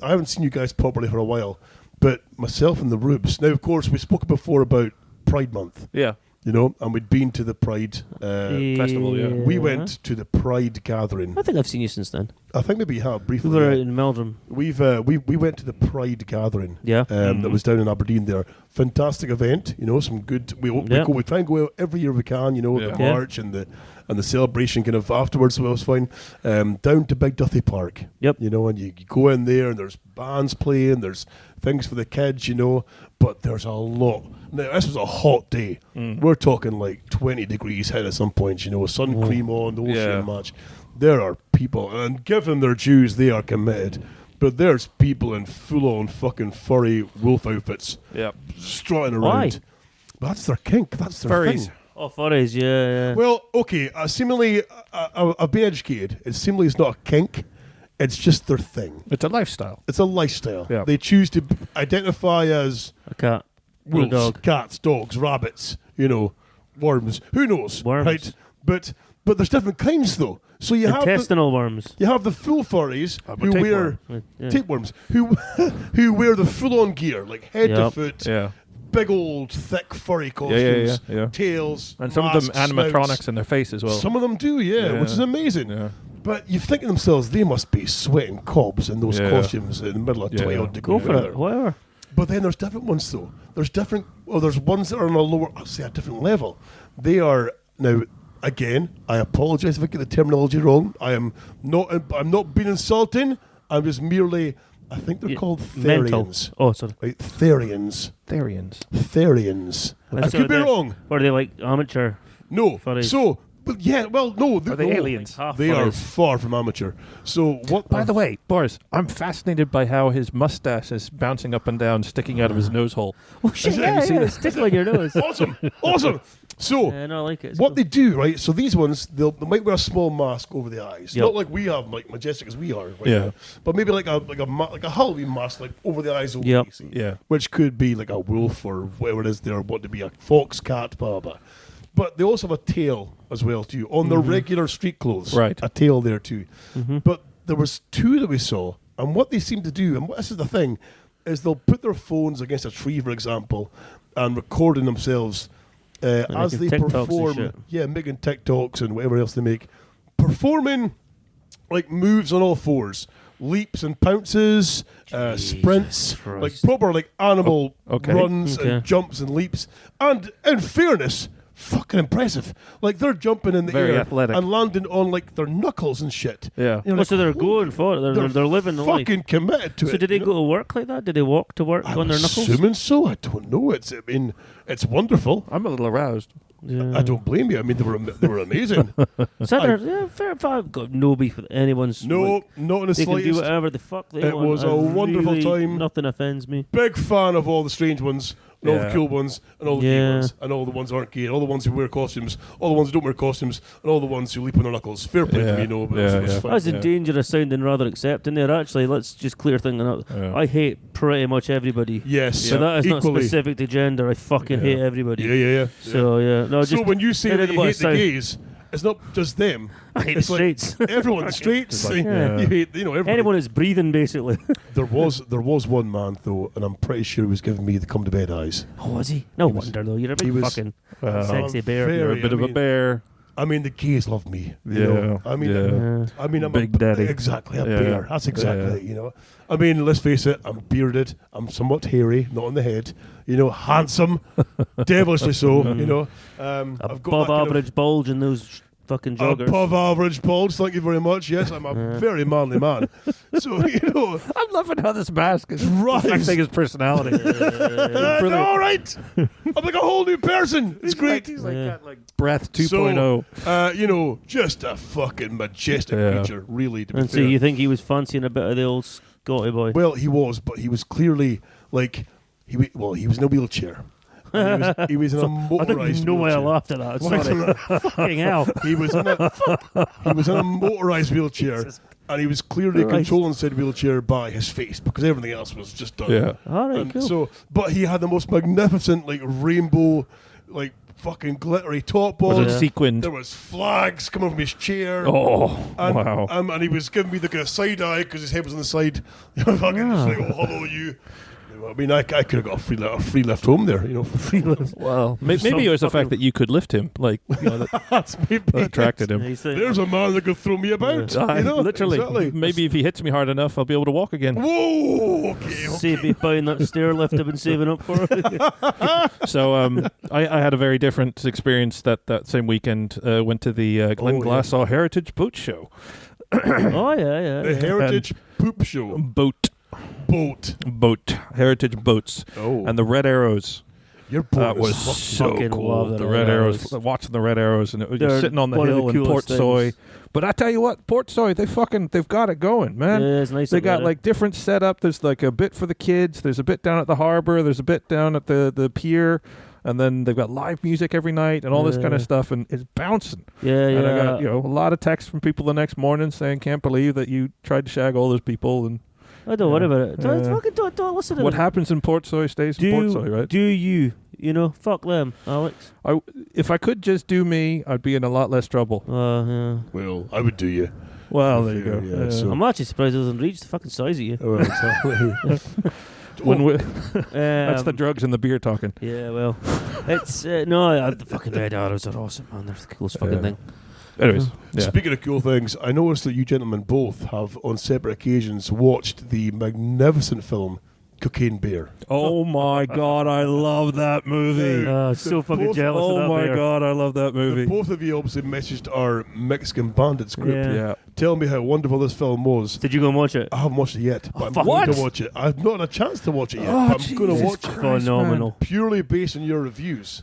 D: I haven't seen you guys properly for a while, but myself and the Rubes. Now, of course, we spoke before about Pride Month.
C: Yeah.
D: And we'd been to the Pride
C: Festival, yeah.
D: We went to the Pride gathering.
B: I think I've seen you since then.
D: I think maybe you have briefly.
B: We were
D: yeah.
B: out in Meldrum.
D: We went to the Pride gathering.
B: Yeah.
D: That was down in Aberdeen there. Fantastic event. Some good. We try and go out every year we can. The
B: Yeah.
D: march and the celebration kind of afterwards. So it was fine. Down to Big Duthie Park.
B: Yep.
D: And you go in there and there's bands playing. There's things for the kids. But there's a lot. Now this was a hot day. We're talking like 20 degrees head at some points. Sun cream on, the whole shit match. There are people, and give them their dues, they are committed. But there's people in full-on fucking furry wolf outfits, strutting around.
B: Why?
D: That's their kink. That's their
C: Furries.
D: thing.
B: Oh, furries, yeah.
D: Well, okay. Seemingly, I've been educated. Seemingly, it's not a kink. It's just their thing.
C: It's a lifestyle.
D: It's a lifestyle.
C: Yeah.
D: They choose to identify as
B: A cat. Or a
D: wolves,
B: dog.
D: cats, dogs, rabbits, worms. Who knows?
B: Worms.
D: Right? But there's different kinds though. So you have
B: Intestinal worms.
D: you have the full furries who wear
B: Yeah.
D: tapeworms who wear the full on gear, like head to
B: Yep.
D: foot,
C: Yeah.
D: big old thick furry costumes,
C: yeah.
D: tails,
C: And some of them
D: masks,
C: animatronics
D: snouts.
C: in their face as well.
D: Some of them do,
C: Yeah.
D: which is amazing.
C: Yeah.
D: But you think to themselves, they must be sweating cobs in those
C: Yeah.
D: costumes in the middle of
C: Yeah.
D: 12
B: Go
D: degrees
B: for
D: weather.
B: it. Whatever.
D: But then there's different ones though. There's ones that are on a lower, I'll say a different level. They are now. Again, I apologise if I get the terminology wrong. I'm not being insulting. I'm just merely. I think they're called
B: Mental.
D: Therians.
B: Oh, sorry.
D: Right, Therians. Therians. I
B: So
D: could be
B: they're-
D: wrong.
B: Or are they like amateur?
D: No.
B: Furries.
D: So, but yeah, well, no.
C: Are they aliens?
B: Half
D: They are
B: furries.
D: far from amateur. So what?
C: By the way, Boris, I'm fascinated by how his mustache is bouncing up and down, sticking out of his nose hole.
B: Oh shit! Yeah,
D: you seen
B: yeah.
D: this?
B: Tickling your nose.
D: awesome. So.
B: Yeah, no, I like it. It's
D: What
B: cool.
D: they do, right? So these ones, they might wear a small mask over the eyes,
B: Yep.
D: not like we have, like majestic as we are, right
C: Yeah.
D: now, but maybe like a Halloween mask, like over the eyes,
B: Yep.
C: Yeah.
D: which could be like a wolf or whatever it is they're wanting to be, a fox, cat, blah blah. But they also have a tail as well too on their regular street clothes,
C: Right.
D: A tail there too. But there was two that we saw, and what they seem to do, and this is the thing, is they'll put their phones against a tree, for example, and recording themselves. As they
B: making TikToks and
D: perform,
B: shit.
D: making TikToks and whatever else they make, performing like moves on all fours, leaps and pounces, sprints,
B: Christ.
D: like proper like animal
C: okay.
D: runs
B: Okay.
D: and jumps and leaps. And in fairness, fucking impressive. Like they're jumping in the
C: Very
D: air
C: athletic.
D: and landing on like their knuckles and shit.
C: Yeah.
D: You're
B: Oh,
D: like,
B: so they're
D: holy-
B: going for it. They're living the life.
D: fucking committed to it.
B: So did they
D: you know?
B: go to work like that? Did they walk to work
D: I'm
B: on their knuckles?
D: assuming so. I don't know. It's wonderful.
C: I'm a little aroused.
B: Yeah.
D: I don't blame you. I mean, they were amazing.
B: So yeah, fair. I've got no beef with anyone's.
D: No,
B: like,
D: not in the
B: they can do
D: slightest.
B: whatever the fuck they
D: It
B: want.
D: was a
B: I
D: wonderful
B: really-
D: time.
B: Nothing offends me.
D: Big fan of all the strange ones, and all the
C: Yeah.
D: cool ones, and all the gay
B: Yeah.
D: ones, and all the ones who aren't gay, and all the ones who wear costumes, all the ones who don't wear costumes, and all the ones who leap on their knuckles. Fair play to
C: Yeah.
D: me, no, but
C: Yeah,
D: it was
C: yeah.
D: fun.
B: I was in danger of sounding rather accepting there. Actually, let's just clear things up.
C: Yeah.
B: I hate pretty much everybody.
D: Yes,
B: So that is not
D: equally.
B: specific to gender. I fucking hate everybody.
D: Yeah.
B: So yeah, no.
D: So
B: Just
D: when you say
B: I
D: that
B: didn't
D: you
B: want
D: hate
B: to
D: the
B: sound-
D: gays, it's not just them.
B: I hate
D: It's
B: the
D: like
B: straights.
D: everyone, the straights.
B: Yeah.
D: You hate, everybody.
B: Anyone who's breathing, basically.
D: There was one man though, and I'm pretty sure he was giving me the come to bed eyes.
B: Oh, was he? No wonder though. You're a
D: he
B: big
D: was-
B: fucking
C: Well,
B: sexy bear.
D: very-
C: You're a bit
D: I
C: of a
D: mean-
C: bear.
D: I mean, the gays love me. You
C: Yeah,
D: know? I mean,
C: yeah.
D: I'm
C: Big
D: a,
C: daddy.
D: Exactly, a
C: Yeah.
D: bear. That's exactly
C: Yeah.
D: it, you know. I mean, let's face it, I'm bearded, I'm somewhat hairy, not on the head, you know, handsome, devilishly so, you know. I've got
B: Above
D: that kind of
B: average bulge in those fucking joggers.
D: above average bulge, thank you very much. Yes, I'm a very manly man. So, you know,
C: I'm loving how this mask is
D: Rise.
C: affecting his personality. Brilliant.
D: all right. I'm like a whole new person. It's great.
C: He's like
B: Yeah.
C: got like breath 2.0.
D: So, you know, just a fucking majestic
C: Yeah.
D: creature, really, to be
B: And so
D: fair.
B: you think he was fancying a bit of the old Scotty boy?
D: Well, he was, but he was clearly like he was in a wheelchair. And he was in a
B: I
D: motorized
B: didn't know why I
D: wheelchair.
B: laughed at that.
D: Why
B: Sorry. Fucking hell.
D: He was in a motorized wheelchair, and he was clearly
B: Christ.
D: controlling said wheelchair by his face because everything else was just done.
C: Yeah.
B: All right,
D: And
B: cool.
D: so, but he had the most magnificent, like rainbow, like fucking glittery top
C: Was
D: on.
C: it sequined?
D: There was flags coming from his chair.
C: Oh,
D: And,
C: wow.
D: and he was giving me the kind of side eye because his head was on the side. Fucking just like, oh, hello, you. I mean, I could have got a free lift home there, you know.
C: Well, maybe it was the fact that you could lift him. Like, you know,
D: That's maybe
C: that attracted him.
D: There's a man that could throw me about.
C: Aye,
D: You know?
C: literally.
D: Exactly.
C: Maybe if he hits me hard enough, I'll be able to walk again.
D: Whoa! Okay.
B: Save me buying that stair lift I've been saving up for.
C: So I had a very different experience that same weekend. Went to the Glen
D: yeah.
C: Glassaw Heritage Boat Show.
B: Oh, yeah.
D: The Heritage Poop Show.
C: Boat. Heritage boats.
D: Oh.
C: And the Red Arrows.
D: Your
C: That
D: boat
C: was
D: is
C: so
B: fucking
C: cool.
B: love
C: The
B: the
C: Red
B: Red
C: Arrows.
B: Arrows.
C: Watching the Red Arrows, and it was
B: They're
C: just sitting on the
B: one of
C: hill
B: the
C: in Port
B: coolest
C: Soy.
B: things.
C: But I tell you what, Port Soy, they've got it going, man.
B: Yeah, it's nice
C: They
B: up
C: got
B: there.
C: like different setup. There's like a bit for the kids. There's a bit down at the harbor. There's a bit down at the pier. and then they've got live music every night and all this kind of stuff, and it's bouncing.
B: Yeah,
C: and I got a lot of texts from people the next morning saying, "Can't believe that you tried to shag all those people." And
B: I don't worry about it. Don't listen to
C: what
B: them.
C: happens in Portsoy stays in Portsoy, right?
B: Do you know? Fuck them, Alex.
C: If I could just do me, I'd be in a lot less trouble.
B: Yeah.
D: Well, I would do you.
C: Well, there you go.
D: Yeah, so-
B: I'm actually surprised it doesn't reach the fucking size of you.
D: Oh, well, exactly.
C: That's the drugs and the beer talking.
B: Yeah, well, it's the fucking red arrows are awesome, man. They're the coolest fucking thing.
C: Anyways,
D: Speaking of cool things, I noticed that you gentlemen both have, on separate occasions, watched the magnificent film Cocaine Bear.
C: Oh my God, I love that movie.
B: So fucking jealous of that
C: Oh my
B: bear.
C: God, I love that movie.
D: Both of you obviously messaged our Mexican Bandits group.
B: Yeah.
D: Tell me how wonderful this film was.
B: Did you go and watch it?
D: I haven't watched it yet, but I'm
B: fuck.
D: going
B: What?
D: to watch it. I've not had a chance to watch it yet,
C: Oh,
D: but I'm going to
C: Jesus
D: watch it.
C: Christ,
B: Phenomenal.
D: Purely based on your reviews.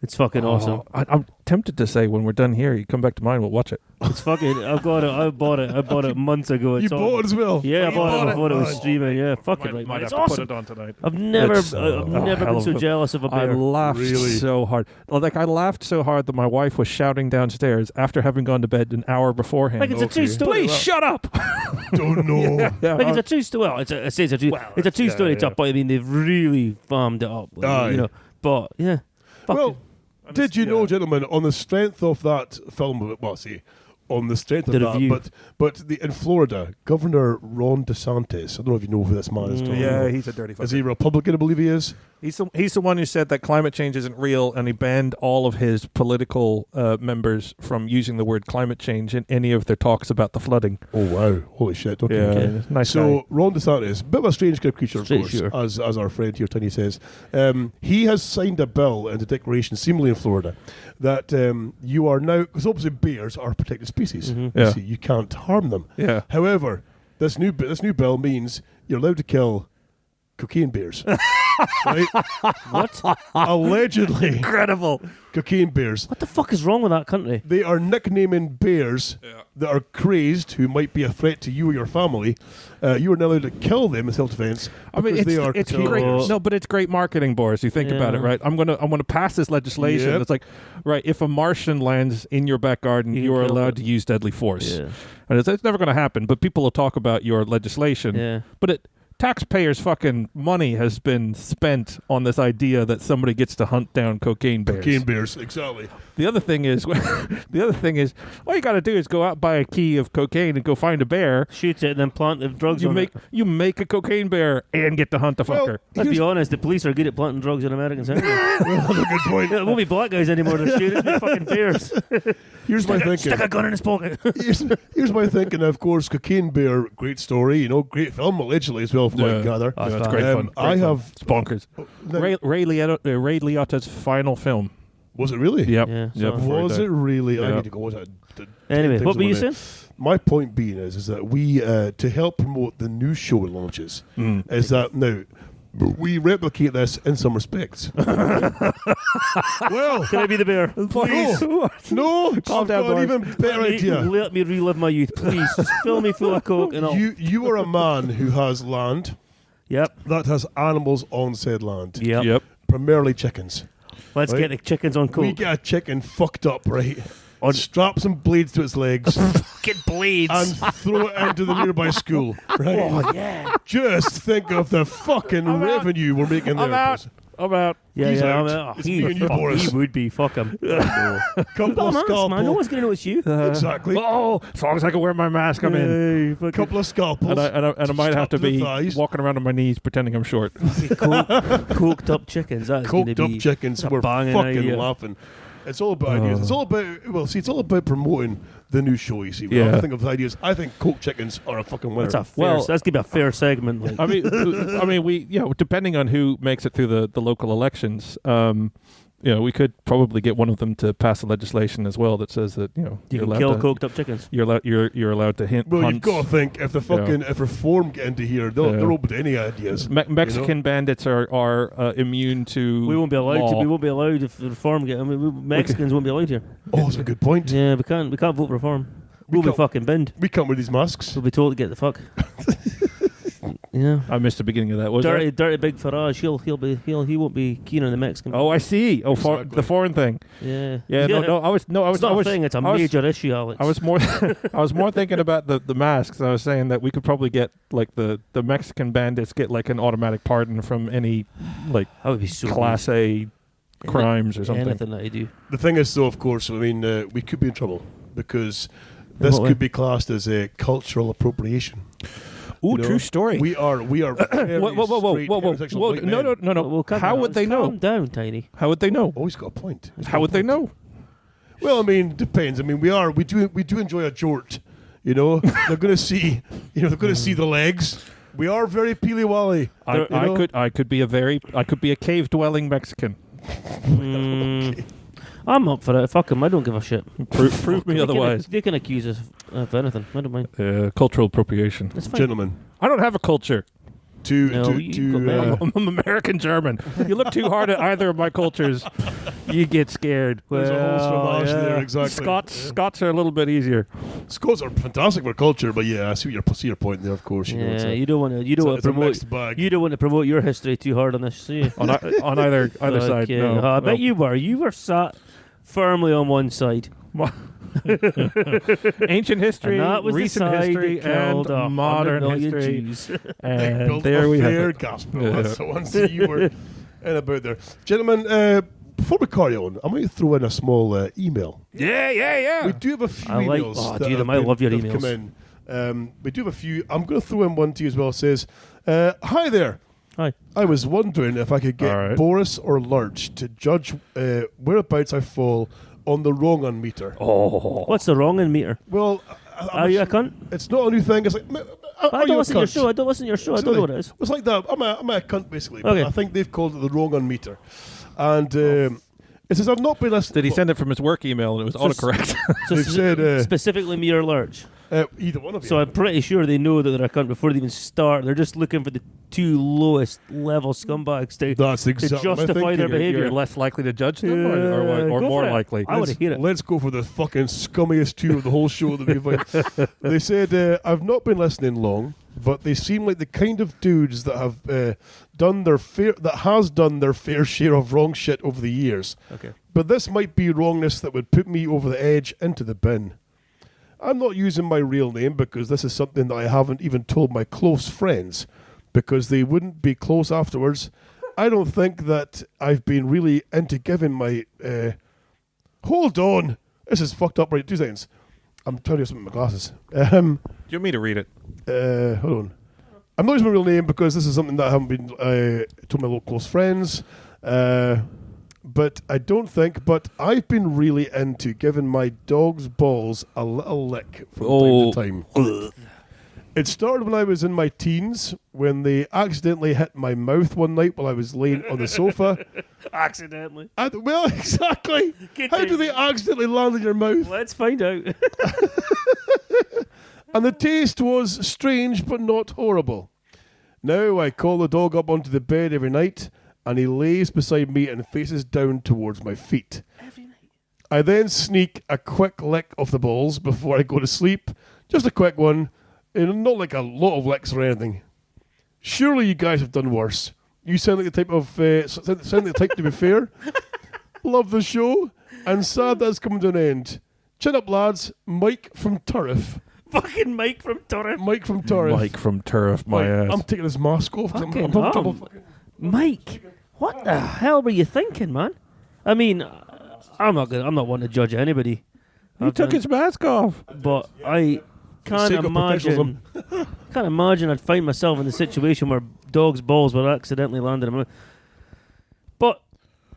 B: It's fucking awesome.
C: I'm tempted to say when we're done here, you come back to mine, we'll watch it.
B: It's fucking. I've got it. I bought it months ago.
D: You
B: It's
D: bought it as well?
B: Yeah, I
D: You
B: bought it before it was
D: man.
B: streaming. Yeah, fucking right.
C: Might
B: Man.
C: have
B: It's
C: to
B: awesome.
C: put it on tonight.
B: I've never
C: hell
B: been so
C: of a-
B: jealous of a
C: I
B: bear.
C: laughed
D: Really?
C: so hard. Like, I laughed so hard that my wife was shouting downstairs after having gone to bed an hour beforehand.
B: Like it's a true story.
C: Please shut up!
D: Don't know.
B: Like it's a true story. Well, I say it's a true. It's a true story. It's up, but I mean they've really farmed it up.
D: Aye.
B: You know, but yeah.
D: Well, did you know, gentlemen, on the strength of that film, well, see, on the strength of
B: The
D: that,
B: review.
D: but in Florida, Governor Ron DeSantis, I don't know if you know who this man is.
C: Yeah, he's a dirty fucker.
D: Is he a Republican, I believe he is?
C: He's the one who said that climate change isn't real, and he banned all of his political members from using the word climate change in any of their talks about the flooding.
D: Oh, wow. Holy shit. Okay.
C: Yeah, nice
D: So
C: guy.
D: Ron DeSantis, bit of a strange kind of creature, of
B: Straight
D: course,
B: shooter.
D: as our friend here, Tiny, says. He has signed a bill into declaration, seemingly in Florida, that you are now, because obviously bears are a protected species.
B: Mm-hmm.
C: Yeah.
D: You see, you can't harm them.
C: Yeah.
D: However, this new bill means you're allowed to kill cocaine bears. Right?
B: What?
D: Allegedly,
C: Incredible.
D: cocaine bears.
B: What the fuck is wrong with that country?
D: They are nicknaming bears that are crazed, who might be a threat to you or your family. You are now allowed to kill them in self-defense
C: I mean,
D: because they are
C: it's
D: cocaine
C: great.
D: bears.
C: No, but it's great marketing, Boris. You think about it,
B: Yeah.
C: right? I'm gonna pass this legislation.
D: Yep.
C: It's like, right, if a Martian lands in your back garden,
B: You
C: you are
B: kill
C: allowed
B: it.
C: to use deadly force.
B: Yeah.
C: And it's never going to happen. But people will talk about your legislation.
B: Yeah.
C: But taxpayers' fucking money has been spent on this idea that somebody gets to hunt down cocaine bears.
D: Cocaine bears, exactly.
C: The other thing is, all you got to do is go out, buy a key of cocaine, and go find a bear.
B: Shoot it and then plant the drugs
C: You
B: on
C: make
B: it.
C: you make a cocaine bear and get to hunt the
D: Well,
C: fucker.
B: Let's be honest, the police are good at planting drugs in Americans anyway.
D: Well, that's a good point.
B: It won't be black guys anymore. They're shooting. It's fucking bears.
D: Here's my thinking.
B: Stick a gun in his pocket.
D: Here's my thinking. Of course, Cocaine Bear, great story. You know, great film allegedly as well, from what I gather.
C: Yeah, it's great fun.
D: I
C: Great fun.
D: have.
C: It's bonkers.
D: Now-
C: Ray Liotta's final film.
D: Was it really?
C: Yep.
B: Yeah,
C: Yep.
B: so-
C: before he
D: Was
C: died.
D: it really? I
C: Yeah.
D: need to go watch that.
B: Anyway, what were you saying?
D: My point being is that we to help promote the new show it launches is that now we replicate this in some respects. Well,
B: Can I be the bear?
D: please, no,
C: Calm
D: I've
C: down,
D: got an
C: Boris.
D: even better idea.
B: Let me relive my youth, please. Just fill me full of coke and I'll.
D: You are a man who has land
B: Yep.
D: that has animals on said land,
B: Yep.
C: Yep.
D: primarily chickens.
B: Let's
D: Right.
B: get the chickens on
D: We
B: coke.
D: get a chicken fucked up, right? Strap some blades to its legs
B: Get blades.
D: and throw it into the nearby school, right?
B: Oh, yeah.
D: Just think of the fucking revenue we're making there.
C: I'm out. I'm out.
B: Yeah,
D: He's
B: yeah.
D: out. It's me and you,
B: fuck,
D: Boris.
B: he would be. Fuck him.
D: Couple of
B: Man,
D: scalpel.
B: no one's going to notice you.
D: Exactly.
C: Oh, as long as I can wear my mask, I'm in.
B: Hey, fucking
D: Couple of scalpels.
C: And I might have
D: Strapped
C: to
D: the
C: be
D: thighs.
C: walking around on my knees pretending I'm short.
B: coked up chickens. That's
D: Coked
B: gonna
D: up
B: be
D: chickens.
B: a
D: We're
B: banging
D: fucking
B: idea.
D: laughing. It's all about ideas. It's all about, well, see, it's all about promoting the new show, you see.
C: Yeah.
D: I think of ideas. I think cooked chickens are a fucking winner.
B: That's a fair.
C: Well-
B: That's gonna be a fair segment. Like.
C: I mean, we, depending on who makes it through the local elections, we could probably get one of them to pass a legislation as well that says that
B: you
C: you're
B: can
C: allowed
B: kill
C: to,
B: coked up chickens.
C: you're allowed to hunt.
D: Well, you've got to think if the fucking if reform get into here, they're open to any ideas.
C: Mexican bandits are immune to.
B: We won't be allowed
C: law.
B: to. We won't be allowed if the reform get. I mean, Mexicans won't be allowed here.
D: Oh, that's a good point.
B: Yeah, we can't. We can't vote reform. We'll be
D: can't-
B: fucking binned.
D: We come with these masks.
B: We'll be told to get the fuck. Yeah.
C: I missed the beginning of that. Was
B: Dirty,
C: that?
B: dirty big Farage. He won't be keen on the Mexican.
C: Oh, I see. Oh, the foreign thing.
B: Yeah.
C: Yeah. No. I was.
B: It's not a thing. It's a major issue, Alex.
C: I was more. I was more thinking about the masks. I was saying that we could probably get like the Mexican bandits get like an automatic pardon from any like
B: that would be so
C: Class A crimes or something.
B: Anything that I do.
D: The thing is, though, of course, I mean, we could be in trouble because this could be classed as a cultural appropriation.
C: Ooh,
D: You know,
C: true story.
D: We are.
C: Whoa! No. How would they know?
B: Calm down, Tiny.
C: How would they know?
D: Oh, he's got a point.
C: How would they know?
D: Well, I mean, depends. I mean, we do enjoy a jort. You know, they're going to see. You know, they're going to see the legs. We are very peely-wally.
C: I could be a cave dwelling Mexican.
B: Okay. I'm up for it. Fuck him. I don't give a shit.
C: Prove me otherwise.
B: They can accuse us of anything. I don't mind.
C: Cultural appropriation.
B: It's fine.
D: Gentlemen,
C: I don't have a culture.
B: No,
C: I'm American German. You look too hard at either of my cultures, you get scared.
D: there's a whole fromage there, exactly.
C: Scots are a little bit easier.
D: Scots are fantastic for culture, but yeah, I see your point there. Of course, you know.
B: Yeah, you don't want to promote. You don't want to promote your history too hard on this, do you?
C: on either side.
B: Okay.
C: No.
B: I bet you were. You were sat firmly on one side.
C: Ancient history,
B: And that was
C: recent
B: the side
C: history,
B: that killed
C: and modern
B: 100 million
C: history.
B: Jews.
C: And there we have it.
D: Gospel.
C: Yeah.
D: That's the ones that you were in about there, gentlemen. Before we carry on, I might throw in a small email.
C: Yeah.
D: We do have a few
B: I like-
D: emails.
B: oh,
D: that
B: dude,
D: have
B: I love your
D: that have
B: emails.
D: come in. We do have a few. I'm going to throw in one to you as well. It says, "Hi there.
B: Hi.
D: I was wondering if I could get
C: All right.
D: Boris or Lurch to judge whereabouts I fall on the wrong on meter."
C: Oh,
B: What's the wrong in meter?
D: Well,
B: Are you a cunt?
D: It's not a new thing. It's like,
B: I don't listen to your show. I don't listen to your show. I don't know what it is.
D: It's like that. I'm a cunt, basically. But
B: Okay.
D: I think they've called it the wrong on meter. And it says, I've not been listening.
C: did he send it from his work email and it was autocorrect?
B: So
D: They've said
B: specifically me or Lurch.
D: either one of you.
B: So I'm pretty sure they know that they're a cunt before they even start. They're just looking for the two lowest level scumbags to
D: That's exactly my
B: justify
D: thinking.
B: their behaviour.
C: You're less likely to judge them,
B: Yeah,
C: or
B: go
C: more
B: for it.
C: likely.
B: I want to hear it.
D: Let's go for the fucking scummiest two of the whole show that we've had. They said, I've not been listening long, but they seem like the kind of dudes that have done their fair share of wrong shit over the years.
B: Okay.
D: But this might be wrongness that would put me over the edge into the bin. I'm not using my real name because this is something that I haven't even told my close friends because they wouldn't be close afterwards. I don't think that I've been really into giving my... hold on. This is fucked up right 2 seconds. I'm trying to do something with my glasses.
C: Do you want me to read it?
D: Hold on. I'm not using my real name because this is something that I haven't been told my close friends. But I don't think. But I've been really into giving my dog's balls a little lick from time to time. It started when I was in my teens when they accidentally hit my mouth one night while I was laying on the sofa.
B: Accidentally.
D: Well, exactly. How do they accidentally land in your mouth?
B: Let's find out.
D: And the taste was strange but not horrible. Now I call the dog up onto the bed every night and he lays beside me and faces down towards my feet.
B: Every night.
D: I then sneak a quick lick of the balls before I go to sleep. Just a quick one, and not like a lot of licks or anything. Surely you guys have done worse. You sound like the type of to be fair. Love the show, and sad that it's coming to an end. Chin up, lads. Mike from Turriff.
B: Fucking Mike from Turriff.
D: Mike from Turriff.
C: Mike from Turriff, my
D: Right,
C: ass.
D: I'm taking this mask off. 'Cause I'm
B: Fucking
D: having trouble
B: hell.
D: fucking-
B: Mike, what the hell were you thinking, man? I mean, I'm not one to judge anybody.
C: He took his mask off.
B: But I can't
D: sake of
B: imagine. Can't imagine I'd find myself in the situation where dogs' balls were accidentally landing in my mouth. But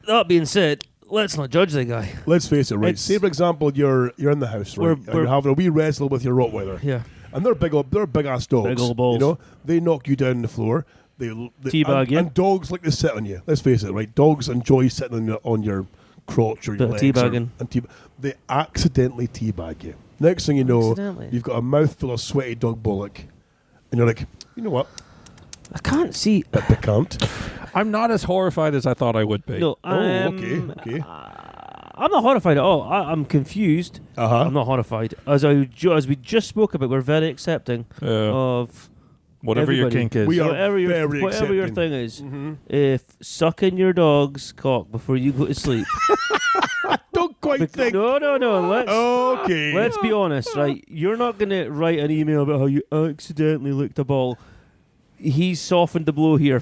B: that being said, let's not judge the guy.
D: Let's face it, right?
B: It's-
D: Say, for example, you're in the house, right? And you're having a wee wrestle with your Rottweiler.
B: Yeah.
D: And they're big ass dogs.
B: Big old balls.
D: You know, they knock you down on the floor. They
B: Teabag you.
D: And dogs like to sit on you. Let's face it, right? Dogs enjoy sitting on your crotch or your
B: Bit of
D: legs.
B: teabagging.
D: They accidentally teabag you. Next thing you know,
B: Accidentally.
D: you've got a mouthful of sweaty dog bollock, and you're like, you know what?
B: I can't see.
D: Bit piquant.
C: I'm not as horrified as I thought I would be.
B: No,
D: Okay.
B: I'm not horrified at all. I'm confused.
D: Uh-huh.
B: I'm not horrified. As we just spoke about, we're very accepting of
C: Whatever your
B: Everybody.
C: kink is.
D: We are
B: whatever your
D: very accepting.
B: thing is, if sucking your dog's cock before you go to sleep.
D: Don't quite think.
B: No.
D: Okay.
B: Let's be honest, right? You're not going to write an email about how you accidentally licked a ball. He's softened the blow here.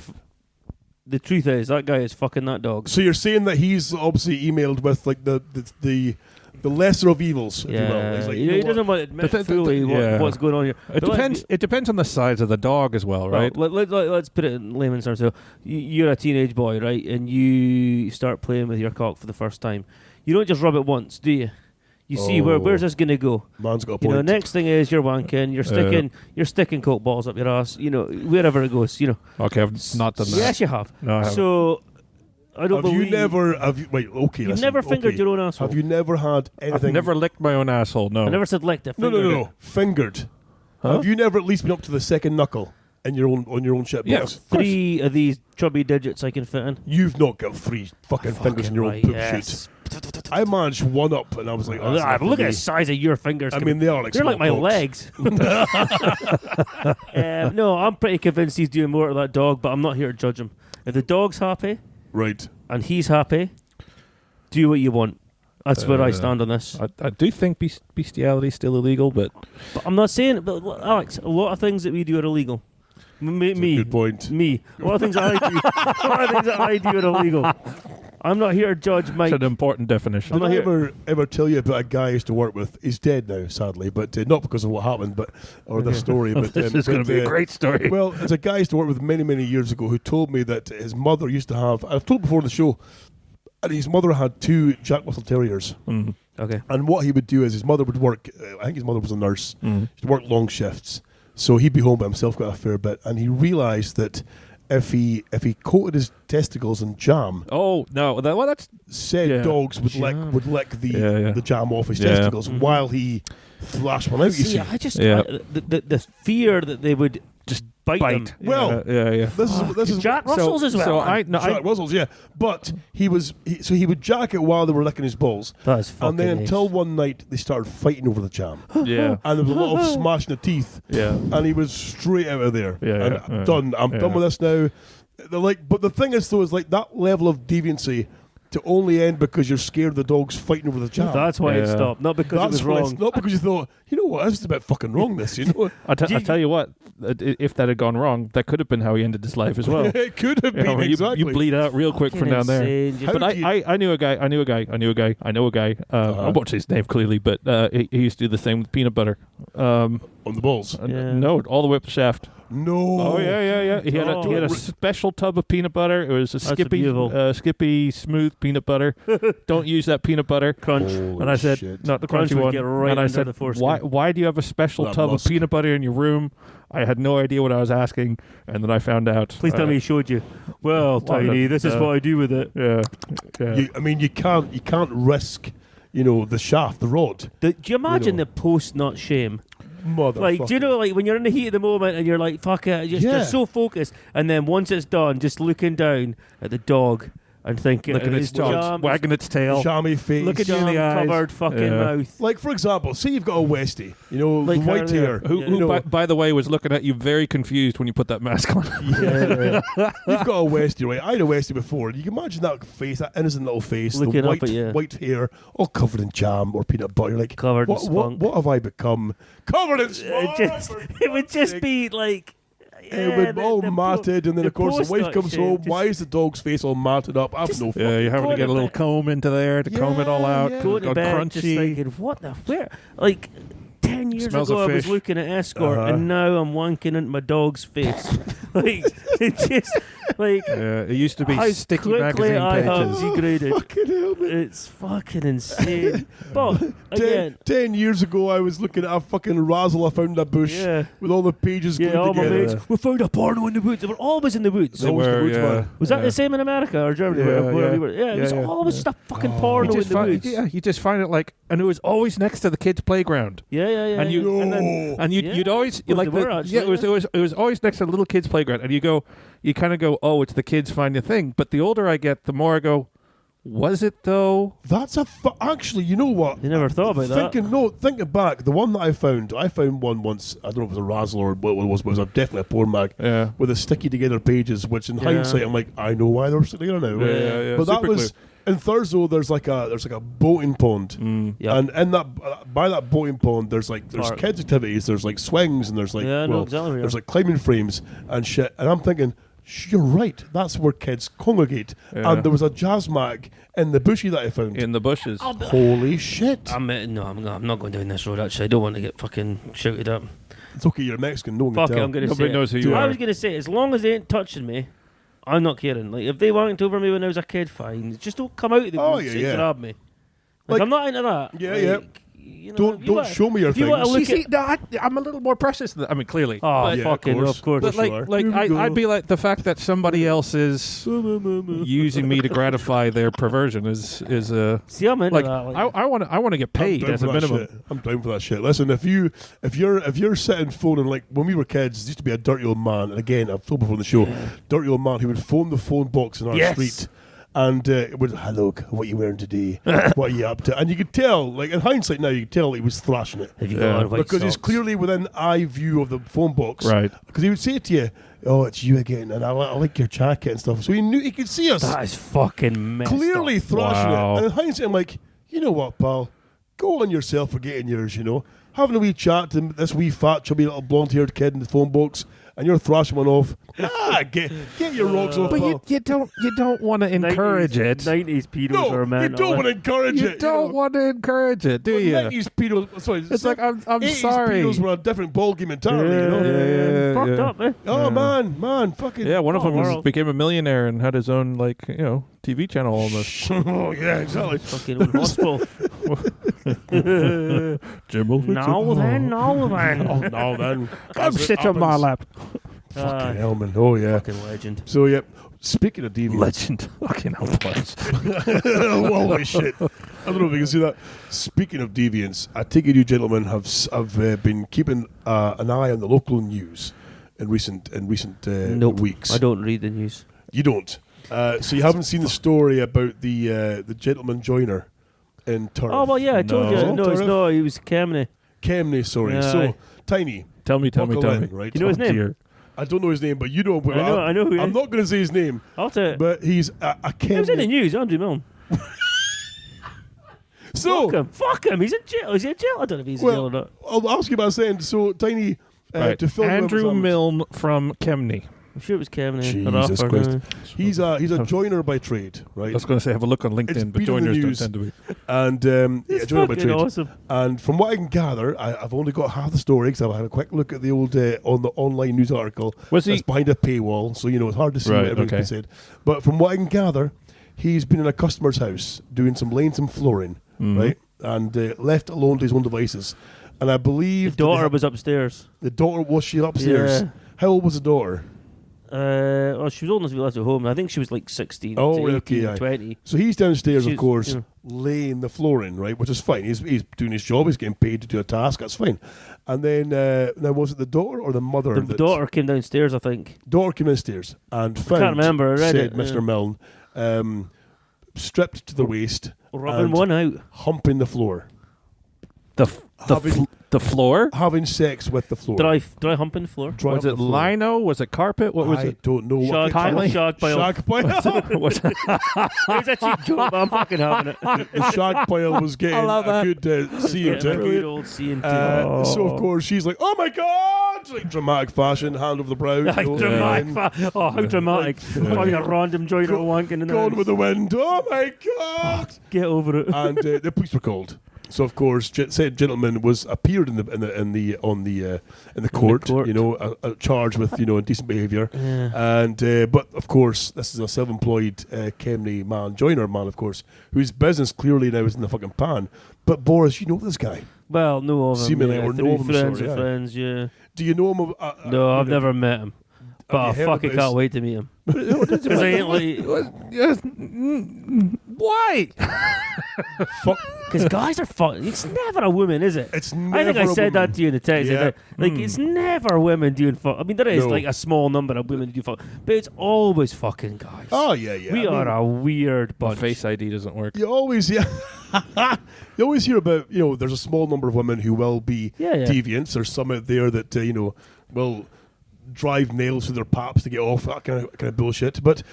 B: The truth is, that guy is fucking that dog.
D: So you're saying that he's obviously emailed with like the lesser of evils, if you will. He's like, you know
B: he
D: what?
B: doesn't want to admit fully what's going on here.
C: It depends. It depends on the size of the dog as well, right?
B: Let's put it in layman's terms. So you're a teenage boy, right? And you start playing with your cock for the first time. You don't just rub it once, do you? You see where's this going to go?
D: Man's got a point.
B: You know, next thing is you're wanking. You're sticking coke balls up your ass. You know, wherever it goes. You know.
C: Okay, I've not done that.
B: Yes, you have.
C: No, I haven't.
B: So I don't believe. You've never fingered your own asshole.
D: Have you never had anything?
C: I've never licked my own asshole. No.
B: I never said licked.
D: No. Fingered.
C: Huh?
D: Have you never at least been up to the second knuckle in your own shit box?
B: 3 of these chubby digits I can fit in.
D: You've not got 3 fucking fingers in your own poop shit. I managed one up, and I was like,
B: look at the size of your fingers.
D: I mean, they are like
B: they're
D: small
B: like my
D: dogs.
B: legs. No, I'm pretty convinced he's doing more to that dog, but I'm not here to judge him. If the dog's happy,
D: right,
B: and he's happy, do what you want. That's where I stand on this.
C: I do think bestiality is still illegal, but
B: I'm not saying. But Alex, a lot of things that we do are illegal. Me,
D: good point.
B: Me, a lot of things that I do are illegal. I'm not here to judge Mike.
C: it's an important definition.
B: I'm
D: Did
B: not
D: I
B: here.
D: ever tell you about a guy I used to work with? He's dead now, sadly, but not because of what happened, or this story. But
C: This is going to be a great story.
D: Well, it's a guy I used to work with many years ago who told me that his mother used to have. I've told before the show, and his mother had 2 Jack Russell Terriers.
C: Mm-hmm.
B: Okay.
D: And what he would do is his mother would work. I think his mother was a nurse. She'd work long shifts, so he'd be home by himself quite a fair bit. And he realised that if he coated his testicles in jam,
C: that's
D: said dogs would lick the jam off his testicles while he thrashed one out.
B: See,
D: you see,
B: I just the fear that they would just bite them.
D: Well, this is
B: Jack Russells as well.
D: Jack Russells, yeah. But he would jack it while they were licking his balls.
B: That's fucking
D: and then
B: ace.
D: until one night they started fighting over the jam.
C: Yeah.
D: And there was a lot of smashing of teeth.
C: Yeah.
D: And he was straight out of there.
C: Yeah,
D: I'm done. I'm done with this now. They're like, but the thing is though, is like that level of deviancy to only end because you're scared the dog's fighting over the jam.
B: That's why it stopped, not because it was wrong.
D: Not because you thought, you know what, this is a bit fucking wrong. This, you know.
C: I tell you what, if that had gone wrong, that could have been how he ended his life as well.
D: It could have been exactly.
C: You bleed out real quick from down there. But I knew a guy. I know a guy. I won't say his name clearly, but he used to do the same with peanut butter.
D: On the balls?
C: No, all the way up the shaft.
D: No.
C: Oh yeah. He had a special tub of peanut butter. It was a Skippy smooth peanut butter. Don't use that peanut butter.
B: Crunch.
C: And I said, not the
B: Crunch
C: crunchy
B: would
C: one.
B: get right
C: and I
B: under
C: said,
B: the foreskin.
C: why do you have a special tub of peanut butter in your room? I had no idea what I was asking, and then I found out.
B: Please tell me he showed you. Well, Tiny, this is what I do with it.
C: Yeah.
D: You can't risk, the shaft, the rod.
B: Do you imagine the post-nut shame? Like, do you know, like when you're in the heat of the moment and you're like, fuck it, you're so focused, and then once it's done, just looking down at the dog and thinking,
C: looking at its jaws, wagging its tail,
D: jammy face,
C: looking you in the eyes,
B: covered fucking mouth.
D: Like, for example, say you've got a Westie,
B: like
D: white hair,
C: who by the way, was looking at you very confused when you put that mask on.
D: Yeah. You've got a Westie, right? I had a Westie before. You can imagine that face, that innocent little face,
B: looking
D: the white hair, all covered in jam or peanut butter. Like,
B: covered in spunk.
D: What have I become? Covered in spunk.
B: It would just be like.
D: It would be all matted, and then of course the wife comes home. Why is the dog's face all matted up? I have no fucking.
C: Yeah, you're having to get a little comb into there to comb it all out.
B: Go to bed,
C: crunchy.
B: just thinking, what the where? Like 10 years
C: Smells
B: ago,
C: of
B: I was
C: fish.
B: looking at Escort, and now I'm wanking into my dog's face. Like it just like.
C: It used to be
B: how
C: sticky
B: quickly
C: magazine
B: I have
C: pages.
B: degraded.
D: Fucking hell, man.
B: It's fucking insane. But again,
D: 10 years ago, I was looking at a fucking razzle I found in a bush with all the pages glued
B: all my
D: together.
B: mates, we found a porno in the woods. They were always in the woods.
D: They were, man.
B: Was that the same in America or Germany? It was always just a fucking porno in the woods.
C: You just find it like, and it was always next to the kids' playground.
B: And
C: you'd always
B: Well,
C: like
B: they were actually,
C: it was always next to the little kids' playground, and you kind of go, oh, it's the kids find the thing. But the older I get, the more I go, Was it though?
D: That's actually, you know what?
B: You never thought about that.
D: Thinking back, the one that I found one once. I don't know if it was a Razzle or what it was, but it was definitely a porn mag with a sticky together pages. Which in hindsight, I'm like, I know why they're sticking together now.
C: Yeah.
D: But that was in Thurso. There's like a boating pond, and in that by that boating pond, there's kids activities. There's like swings and there's like there's like climbing frames and shit. And I'm thinking, you're right. That's where kids congregate. Yeah. And there was a jazz mag in the bushy that I found.
C: In the bushes.
D: Holy shit.
B: I'm not going down this road, actually. I don't want to get fucking shouted at.
D: It's okay, you're Mexican. No one
B: Fuck
D: can
B: it,
D: tell.
B: I'm going to say
C: Nobody knows who you are.
B: I was going to say, as long as they ain't touching me, I'm not caring. Like, if they wanked over me when I was a kid, fine. Just don't come out of the woods and grab me. Like, I'm not into that.
D: Yeah. You know, don't show me your things.
C: I'm a little more precious than that. I mean, clearly.
B: Oh, fucking, of course.
C: But I'd be like, the fact that somebody else is using me to gratify their perversion is
B: See, I'm into that.
C: I want to get paid as a minimum.
D: I'm down for that shit. Listen, if you're sitting phoning, like when we were kids, there used to be a dirty old man, and again, I've told before on the show, dirty old man who would phone the phone box in our street. And it was, hello, what are you wearing today? What are you up to? And you could tell, like in hindsight now, you could tell he was thrashing it. Because he's clearly within eye view of the phone box.
C: Right.
D: Because he would say to you, oh, it's you again, and I like your jacket and stuff. So he knew he could see us.
B: That is fucking messed
D: clearly
B: up.
D: thrashing it. And in hindsight, I'm like, you know what, pal? Go on yourself for getting yours, you know. Having a wee chat to this wee fat, chubby little blonde-haired kid in the phone box, and you're thrashing one off. Get your rocks off.
C: But you don't want to encourage
B: 90s pedos are mental.
D: You don't want to encourage it.
C: You don't want to encourage it, do you?
D: 90s pedos. Sorry,
C: it's like I'm
D: 80s
C: sorry.
D: Pedos were a different ballgame entirely. You know?
B: Fucked up, man.
D: Oh man, fucking.
C: Yeah, one of them became a millionaire and had his own TV channel almost.
D: Oh yeah, exactly.
B: Fucking hospital.
C: Jim will fix it.
B: Now then.
D: Oh, now then.
C: Come sit on my lap.
D: Fucking hell, man. Oh yeah.
B: Fucking legend.
D: So yeah. Speaking of deviants.
C: Legend. Fucking hell, twice.
D: Holy shit. I don't know if you can see that. Speaking of deviants, I take it you gentlemen have been keeping an eye on the local news in recent weeks.
B: I don't read the news.
D: You don't. So you haven't seen the story about the gentleman joiner in Turf?
B: Oh well, yeah, I told you. No, he was Kemney.
D: Kemney, sorry. Yeah, so Tiny.
C: Tell me.
D: Right?
B: You know his name?
C: Dear.
D: I don't know his name, but you know.
B: I know who he is.
D: I'm not going to say his name.
B: I'll tell you.
D: But he's a Kemney.
B: He was in the news, Andrew Milne.
D: So
B: fuck him. He's in jail. Is he in jail? I don't know if he's in jail or not.
D: I'll ask you about saying. So Tiny, to fill
C: Andrew Milne from Kemney.
B: I'm sure it was Kevin.
D: Jesus Christ. He's a joiner by trade, right?
C: I was going to say, have a look on LinkedIn, but joiners don't tend to be.
D: And joiner by trade.
B: Awesome.
D: And from what I can gather, I've only got half the story because I've had a quick look at the old on the online news article.
C: Was he
D: behind a paywall, so it's hard to see what everything's been said. But from what I can gather, he's been in a customer's house laying some flooring, right? And left alone to his own devices. And I believe
B: the daughter was upstairs.
D: The daughter was she upstairs?
B: Yeah.
D: How old was the daughter?
B: Well, she was old enough to be left at home. I think she was like 16 to 18, 20.
D: So he's downstairs, of course, laying the flooring, right, which is fine. He's doing his job. He's getting paid to do a task. That's fine. And then, now was it the daughter or the mother?
B: The daughter came downstairs, I think.
D: Daughter came downstairs and found,
B: I can't remember. I read
D: said
B: it,
D: Mr. Milne, stripped to the waist,
B: rubbing one out,
D: humping the floor.
C: The floor?
D: Having sex with the floor.
B: Did I hump in the floor?
C: Was it lino? Was it carpet? What was it?
D: I don't know.
B: Shag pile.
D: Shag pile.
C: It was
B: a cheap joke, but I'm fucking having it.
D: The shag pile was getting a good seeing to
B: good old seeing
D: So, of course, she's like, oh my God! Like dramatic fashion, hand over the brow.
B: How dramatic. Fucking a random joiner wanking in there.
D: Gone with the wind. Oh my God!
B: Get over it.
D: And the police were called. So of course, said gentleman appeared in the court, charged with indecent behaviour, and but of course this is a self-employed Kemney joiner man, of course, whose business clearly now is in the fucking pan. But Boris, you know this guy?
B: Well, know of him.
D: Seemingly, or know of him.
B: Friends, yeah.
D: Do you know him?
B: No, I've never met him. But I can't wait to meet him. Because I ain't like...
C: Why?
D: Fuck.
B: Because guys are fucking. It's never a woman, is it?
D: It's never
B: I think I
D: a
B: said
D: woman.
B: that to you in the text.
D: Yeah.
B: Like, it's never women doing fuck. I mean, there is
D: No.
B: like a small number of women who do fuck, but it's always fucking guys.
D: Oh, yeah.
B: We are a weird
C: My
B: bunch.
C: Face ID doesn't work.
D: You always, you always hear about, there's a small number of women who will be deviants. There's some out there that, will drive nails through their paps to get off that kind of bullshit. But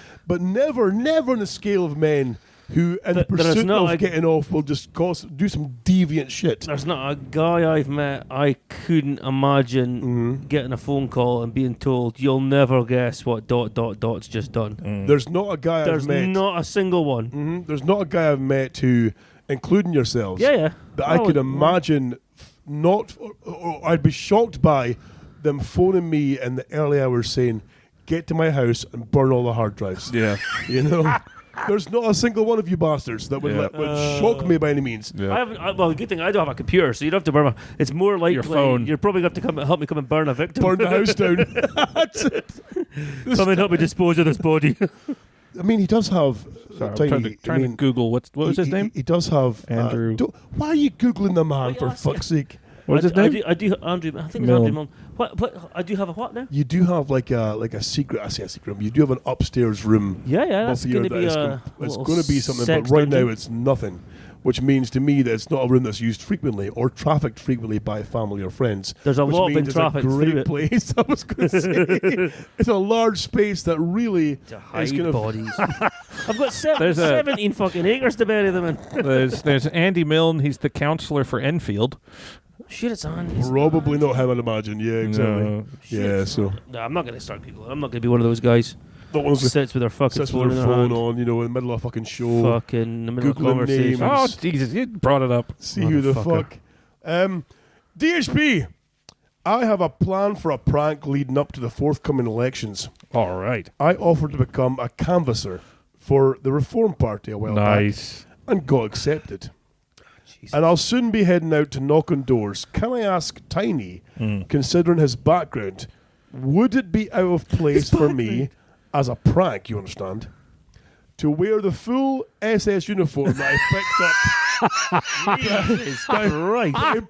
D: never on the scale of men who, in the pursuit of getting off, will just do some deviant shit.
B: There's not a guy I've met I couldn't imagine getting a phone call and being told, you'll never guess what ... Dot's just done.
D: There's not a guy I've met.
B: There's not a single one.
D: There's not a guy I've met who, including yourselves, that I could imagine or I'd be shocked by them phoning me in the early hours saying, get to my house and burn all the hard drives.
C: Yeah.
D: There's not a single one of you bastards that would shock me by any means.
C: Yeah.
B: I haven't. Well, the good thing I don't have a computer, so you don't have to burn. It's more like
C: your phone.
B: You're probably going to have to help me come and burn a victim.
D: Burn the house down. That's it.
B: Come and help me dispose of this body.
D: I mean, he does have.
C: Sorry, I'm trying to Google what was his name?
D: He does have
C: Andrew.
D: Why are you googling the man for fuck's sake?
C: What's his name?
B: I do Andrew. I think it's Andrew Milne. What? I do have a what now?
D: You do have like a secret. I say a secret room. You do have an upstairs room.
B: Yeah. That's going to be
D: it's going to be something, but right now it's nothing. Which means to me that it's not a room that's used frequently or trafficked frequently by family or friends.
B: There's a lot been
D: trafficked
B: through
D: through it. It's a great place. I was going to say it's a large space that really
B: to hide
D: is
B: bodies. I've got 17 fucking acres to bury them in.
C: There's Andy Milne. He's the counsellor for Enfield.
B: Shit, it's on.
D: Probably not him, I'd imagine. Yeah, exactly.
C: No.
D: Yeah, so
B: No, I'm not going to start people. I'm not going to be one of those guys.
D: not one of those
B: Sits with their fucking
D: sits
B: phone
D: with
B: in
D: their
B: their
D: phone
B: hand.
D: on, in the middle of a fucking show.
B: Fucking in the middle of
D: Googling
B: conversation.
D: names.
C: Oh, Jesus, you brought it up.
D: See who the fuck. DHB, I have a plan for a prank leading up to the forthcoming elections.
C: All right.
D: I offered to become a canvasser for the Reform Party a while back and got accepted.
B: Jesus.
D: And I'll soon be heading out to knock on doors. Can I ask Tiny, considering his background, would it be out of place for me as a prank, you understand, to wear the full SS uniform that I picked up?
B: Right.
C: I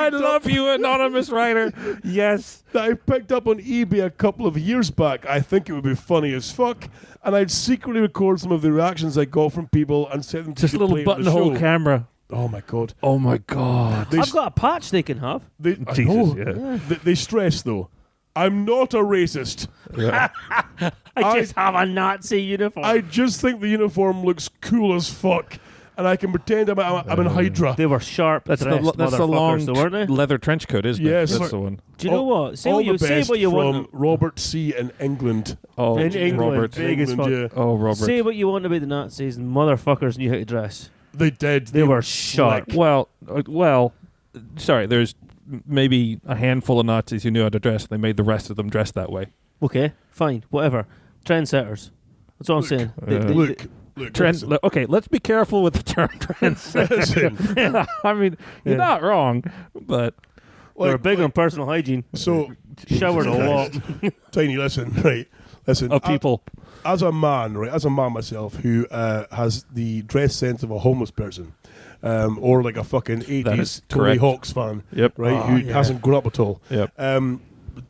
C: love you, anonymous writer. Yes.
D: That I picked up on eBay a couple of years back. I think it would be funny as fuck, and I'd secretly record some of the reactions I got from people and send them to
C: Just a little buttonhole camera.
D: Oh my god!
C: Oh my god.
B: I've got a patch they can have.
D: I know. They stress though, I'm not a racist.
C: Yeah.
B: I just have a Nazi uniform.
D: I just think the uniform looks cool as fuck, and I can pretend I'm in Hydra.
B: They were sharp.
C: That's the long
B: though, weren't they?
C: leather trench coat, isn't
D: Yes.
C: it? That's the one.
B: Do you know what? Say
D: all
B: what you
D: the
B: say.
D: best
B: What you
D: from
B: want.
D: Robert C. in England.
C: Oh,
B: In England,
C: Robert.
B: big as fuck.
D: Yeah.
C: Oh, Robert.
B: Say what you want about the Nazis, and motherfuckers knew how to dress.
D: They did.
B: They were sharp.
D: slick.
C: Well, sorry. There's maybe a handful of Nazis who knew how to dress. They made the rest of them dress that way.
B: Okay, fine, whatever. Trendsetters. That's all I'm saying.
D: Look.
C: Okay, let's be careful with the term trendsetter. I mean, you're not wrong, but
B: They're big on personal hygiene.
D: So,
B: Showered a lot.
D: Tiny, listen.
C: of people.
D: As a man myself who has the dress sense of a homeless person, or like a fucking 80s Tony
C: correct.
D: Hawk's fan,
C: Yep.
D: right, who hasn't grown up at all.
C: Yep.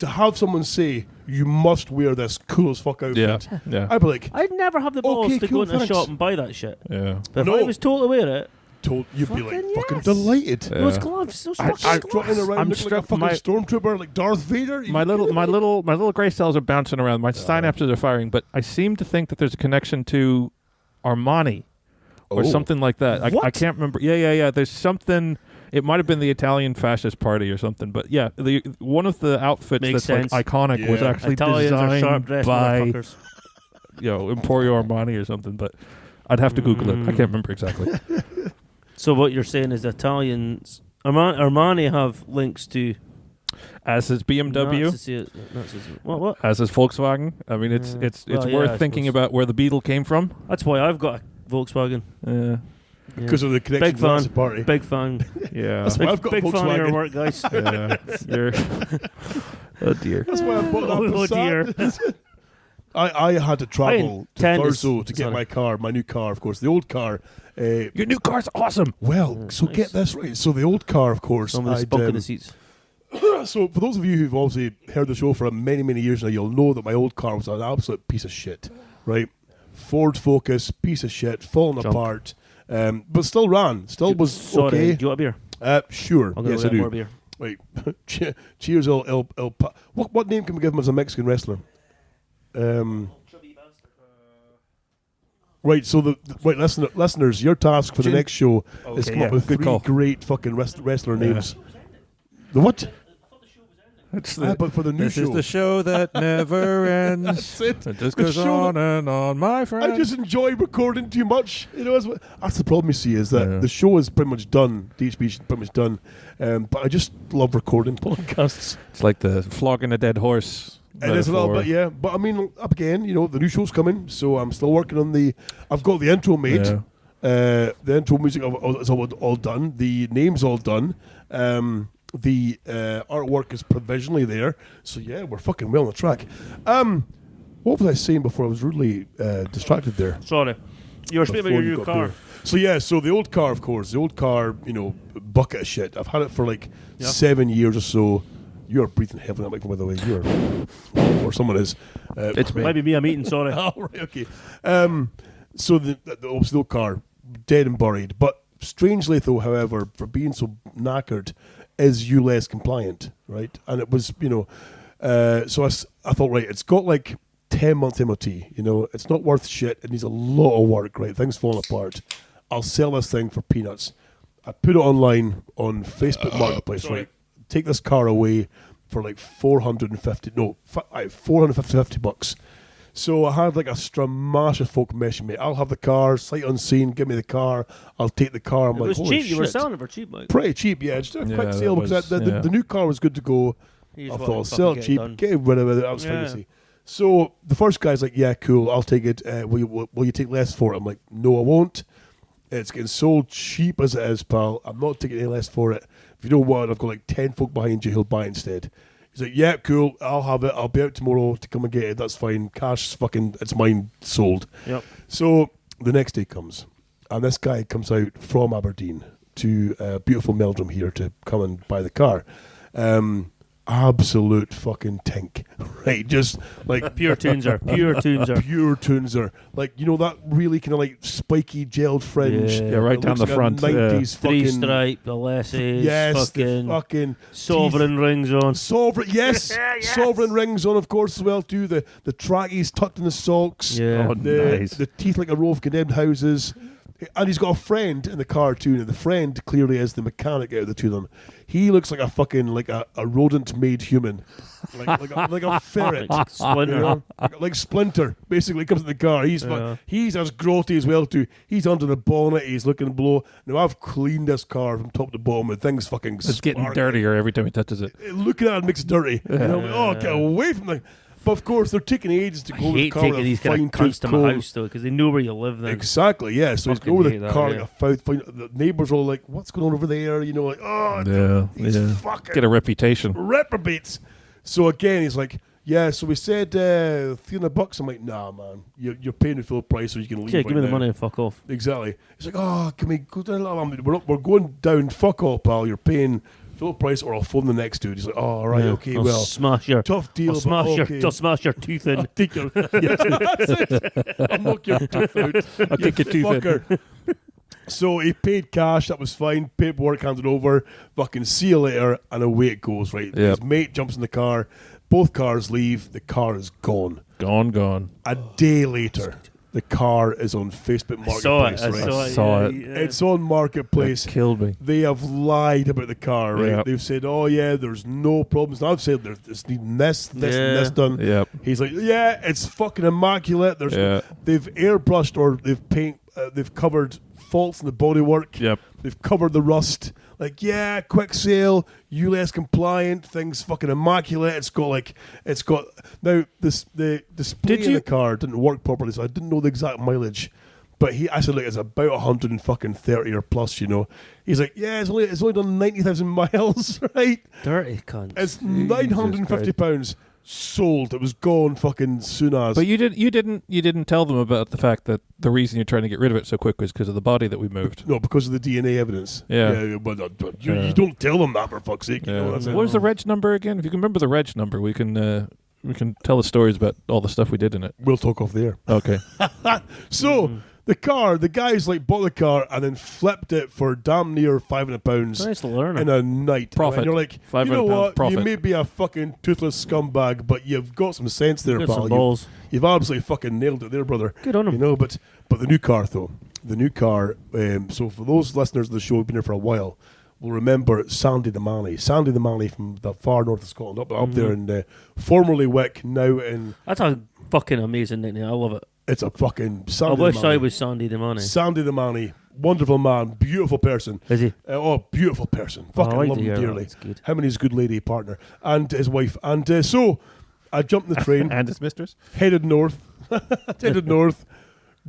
D: To have someone say, you must wear this cool as fuck outfit,
C: Yeah.
D: I'd be like,
B: I'd never have the balls
D: Okay,
B: to
D: cool,
B: go into a
D: thanks.
B: shop and buy that shit.
C: Yeah.
B: But
D: No.
B: if I was told to wear it,
D: you'd be like,
B: Fucking
D: fucking
B: yes.
D: delighted.
C: Yeah.
B: those gloves, those
C: I-
B: fucking
C: I-
B: gloves.
D: Trotting around
C: I'm
D: looking like a
C: struck-
D: fucking stormtrooper, like Darth Vader.
C: My little gray cells are bouncing around. My synapses are firing, but I seem to think that there's a connection to Armani or something like that. I can't remember. Yeah. There's something. It might have been the Italian fascist party or something, but yeah, one of the outfits
B: Makes
C: that's
B: sense.
C: like iconic was
D: Yeah.
C: actually
B: Italians are
C: designed
B: sharp-dressed
C: by
B: motherfuckers.
C: Emporio Armani or something. But I'd have to Google it. I can't remember exactly.
B: So what you're saying is Italians, Armani have links to
C: As is BMW.
B: Nazis. What?
C: As is Volkswagen. I mean, it's
B: Well, yeah,
C: worth
B: I
C: thinking
B: suppose.
C: about where the Beetle came from.
B: That's why I've got a Volkswagen.
D: because of the connection
B: Big
D: to the Nazi
B: fan.
D: party.
B: Big fan.
C: Yeah.
D: That's why I've got
B: Big fan of your
D: Volkswagen.
B: work, guys.
C: Yeah. You're oh dear.
D: That's why I bought that
B: Oh,
D: Passat.
B: dear.
D: I had to travel to Thurso to get my new car, of course. The old car.
C: Your new car's awesome.
D: Well, so nice. Get this right. So the old car, of course.
B: Some of the spunk in the seats.
D: So for those of you who've obviously heard the show for many, many years now, you'll know that my old car was an absolute piece of shit, right? Ford Focus, piece of shit, falling apart, but still ran. Still was okay.
B: Do you want a beer?
D: Sure.
B: Yes, I do. More beer.
D: Wait. Cheers, what name can we give him as a Mexican wrestler? Right, so listeners, your task for the next show is to come up with three great fucking wrestler names. The what? But for the new show.
C: This is the show that never ends.
D: That's it.
C: It just goes on and on, my friend.
D: I just enjoy recording too much. That's the problem you see, is that the show is pretty much done. DHB is pretty much done. But I just love recording podcasts.
C: It's like the flogging a dead horse.
D: It is a little bit, yeah. But I mean, up again, the new show's coming, so I'm still working on I've got the intro made. Yeah. The intro music is all done. The name's all done. The artwork is provisionally there. So yeah, we're fucking well on the track. What was I saying before? I was rudely distracted there.
B: Sorry. You were speaking about your new car.
D: So the old car, of course. The old car, bucket of shit. I've had it for 7 years or so. You're breathing heavily on that microphone, by the way. Or someone is.
B: It's maybe me. I'm eating. Sorry.
D: Oh, right, okay. So the old car, dead and buried. But strangely, though, however, for being so knackered, is ULEZ compliant, right? And it was, so I thought, right, it's got 10 months MOT. It's not worth shit. It needs a lot of work, right? Things falling apart. I'll sell this thing for peanuts. I put it online on Facebook Marketplace, right? Take this car away for $450 So I had a stramash of folk meshing me. I'll have the car, sight unseen, give me the car, I'll take the car.
B: It was cheap, you were selling it for cheap, Mike.
D: Pretty cheap, yeah. Just a quick sale because the new car was good to go. I thought I'll sell it cheap, get rid of it, that was fine to see. So the first guy's like, yeah, cool, I'll take it. Will you take less for it? I'm like, no, I won't. It's getting sold cheap as it is, pal. I'm not taking any less for it. If you don't want it, I've got 10 folk behind you who'll buy it instead. He's like, yeah, cool, I'll have it. I'll be out tomorrow to come and get it. That's fine. Cash, it's mine, sold.
B: Yep.
D: So the next day comes, and this guy comes out from Aberdeen to beautiful Meldrum here to come and buy the car. Absolute fucking tink, right? Just
B: pure tuner.
D: That really kind of spiky gelled fringe.
C: Yeah, right down the front.
D: 90s fucking
B: 3-stripe, the laces.
D: Yes,
B: fucking sovereign rings on.
D: Yes. Sovereign rings on, of course, as well too. The trackies tucked in the socks.
B: Yeah,
C: nice.
D: The teeth like a row of condemned houses. And he's got a friend in the car too, and the friend clearly is the mechanic out of the two of them. He looks like a fucking a rodent-made human, like a ferret,
B: Splinter,
D: like Splinter. Basically, comes in the car. He's as grotty as well too. He's under the bonnet. He's looking below. Now I've cleaned this car from top to bottom. The thing's fucking.
C: It's getting dirtier every time he touches it.
D: Looking at it makes it dirty. Get away from the. But of course, they're taking ages to go to the car.
B: I hate taking these kind of cunts to my house, though, because they know where you live then.
D: Exactly, yeah. So he's going with the car the neighbours are all like, what's going on over there? Fucking
C: get a reputation.
D: Reprobates. So again, he's like, yeah, so we said $300. I'm like, nah, man. You're paying the full price so you can leave.
B: Yeah, give me the money and fuck off.
D: Exactly. He's like, oh, can we go down? We're going down. Fuck off, pal. You're paying full price, or I'll phone the next dude. He's like, oh, all right, okay,
B: I'll smash your
D: tough deal.
B: I'll smash your tooth in.
D: I'll take your that's it. I'll knock your tooth out.
C: I'll kick your tooth in.
D: So he paid cash. That was fine. Paperwork handed over. Fucking see you later, and away it goes. Right. Yep. His mate jumps in the car. Both cars leave. The car is gone.
C: Gone.
D: A day later, the car is on Facebook Marketplace.
C: I saw it.
D: It's on Marketplace.
C: That killed me.
D: They have lied about the car, right? Yep. They've said, oh yeah, there's no problems. Now I've said there's needing this and this done.
C: Yep.
D: He's like, yeah, it's fucking immaculate. They've airbrushed or they've covered faults in the bodywork.
C: Yep.
D: They've covered the rust. Like, yeah, quick sale, ULEZ compliant, things fucking immaculate. It's got now the display in the car didn't work properly, so I didn't know the exact mileage. But I said, it's about 130 or plus, He's like, yeah, it's only done 90,000 miles, right?
B: Dirty cunt.
D: It's £950. sold. It was gone fucking soon as.
C: But you didn't tell them about the fact that the reason you're trying to get rid of it so quick was because of the body that we moved.
D: No, because of the DNA evidence.
C: Yeah.
D: But you don't tell them that, for fuck's sake.
C: Yeah.
D: You know, that's
C: What was the reg number again? If you can remember the reg number, we can tell the stories about all the stuff we did in it.
D: We'll talk off the air.
C: Okay.
D: So the guys like bought the car and then flipped it for damn near £500
B: Nice learner.
D: in a night.
C: Profit.
D: And you're like, you know what? You may be a fucking toothless scumbag, but you've got some sense there,
B: Got
D: pal.
B: some balls.
D: You've absolutely fucking nailed it there, brother.
B: Good on him.
D: You know, but the new car though, so for those listeners of the show who've been here for a while, will remember Sandy the Manny from the far north of Scotland, up there in formerly Wick, now in.
B: That's a fucking amazing nickname. I love it.
D: It's a fucking Sandy
B: I wish
D: the Manny.
B: I was Sandy the Manny.
D: Sandy the Manny, wonderful man, beautiful person.
B: Is he?
D: Beautiful person. Fucking
B: I like
D: love
B: to
D: him
B: hear that.
D: dearly.
B: That's good.
D: Him and his good lady partner and his wife. And so I jumped in the train,
C: And his mistress.
D: headed north,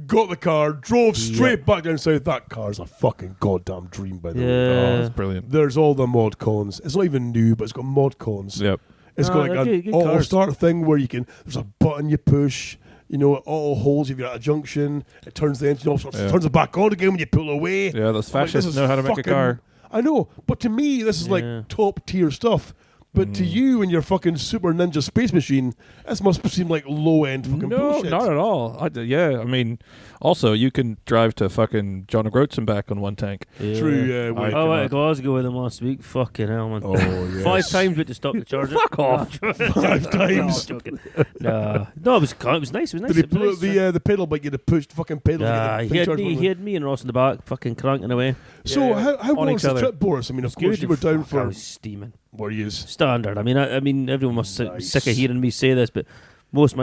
D: got the car, drove straight back down south. That car's a fucking goddamn dream, by the way.
C: Oh, that's brilliant.
D: There's all the mod cons. It's not even new, but it's got mod cons.
C: Yep.
D: It's
B: No,
D: got like
B: they're
D: an
B: good
D: auto
B: cars.
D: start thing where there's a button you push. You know, it auto holds if you're at a junction. It turns the engine off, turns it back on again when you pull away.
C: Yeah, those
D: I'm like,
C: fascists
D: this is
C: know how to make a
D: fucking-
C: car.
D: I know, but to me, this is like top tier stuff. But to you and your fucking super ninja space machine, this must seem like low end fucking
C: No,
D: bullshit.
C: not at all. I mean, also, you can drive to fucking John O'Groats and back on one tank.
D: True, yeah.
B: I went to Glasgow with him last week. Fucking hell, man.
D: Oh, yes.
B: 5 times we had to stop the charger.
C: Fuck off.
D: 5 times.
B: No, I'm joking. No, it was nice. It was nice.
D: Did he
B: It was
D: pull
B: nice.
D: the pedal bike? You had to push the fucking pedal. to get the thing charged.
B: he had me and Ross in the back, fucking cranking away.
D: So how
C: on
D: was
C: each
D: the
C: other.
D: trip, Boris? I mean, of course
B: Good.
D: you were down
B: Fuck, I
D: for
B: was steaming.
D: where he is.
B: Standard. I mean, everyone must sick of hearing me say this, but most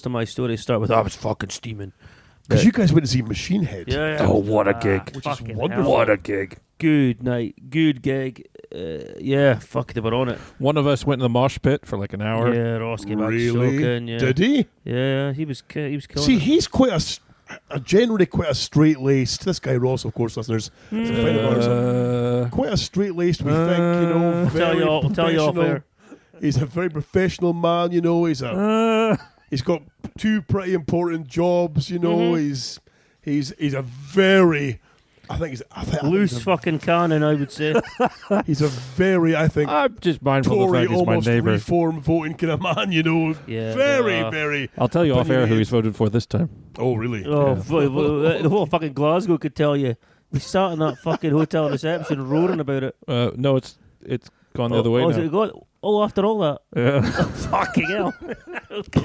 B: of my stories start with I was fucking steaming.
D: Because you guys went to see Machine Head.
B: Yeah.
C: Oh, what a gig.
D: Which is
B: Fucking
D: wonderful.
B: hell.
C: What a gig.
B: Good night, good gig. Fuck, they were on it.
C: One of us went in the mosh pit for like an hour.
B: Yeah, Ross came back
D: Really?
B: soaking. Yeah.
D: Did he?
B: Yeah, he was killing
D: See,
B: it.
D: he's quite generally quite a straight-laced. This guy Ross, of course, listeners, is a friend of ours. Quite a straight-laced. We think, you know,
B: I'll
D: very
B: tell you off
D: professional.
B: air.
D: He's a very professional man. You know, he's got 2 pretty important jobs. You know, he's a very. I think
B: Loose
D: he's
B: fucking cannon, I would say.
D: he's a very, I think,
C: I'm just mindful of the
D: Tory,
C: fact he's my
D: almost
C: neighbour.
D: reform voting kind of man. You know,
B: Yeah,
D: very.
C: I'll tell you off air who
D: opinionated.
C: he's voted for this time.
D: Oh, really?
B: Oh, the whole fucking Glasgow could tell you. We sat in that fucking hotel reception roaring about it.
C: No, it's gone the other way
B: Oh,
C: now.
B: is it gone? Oh, after all that.
C: Yeah.
B: Fucking hell.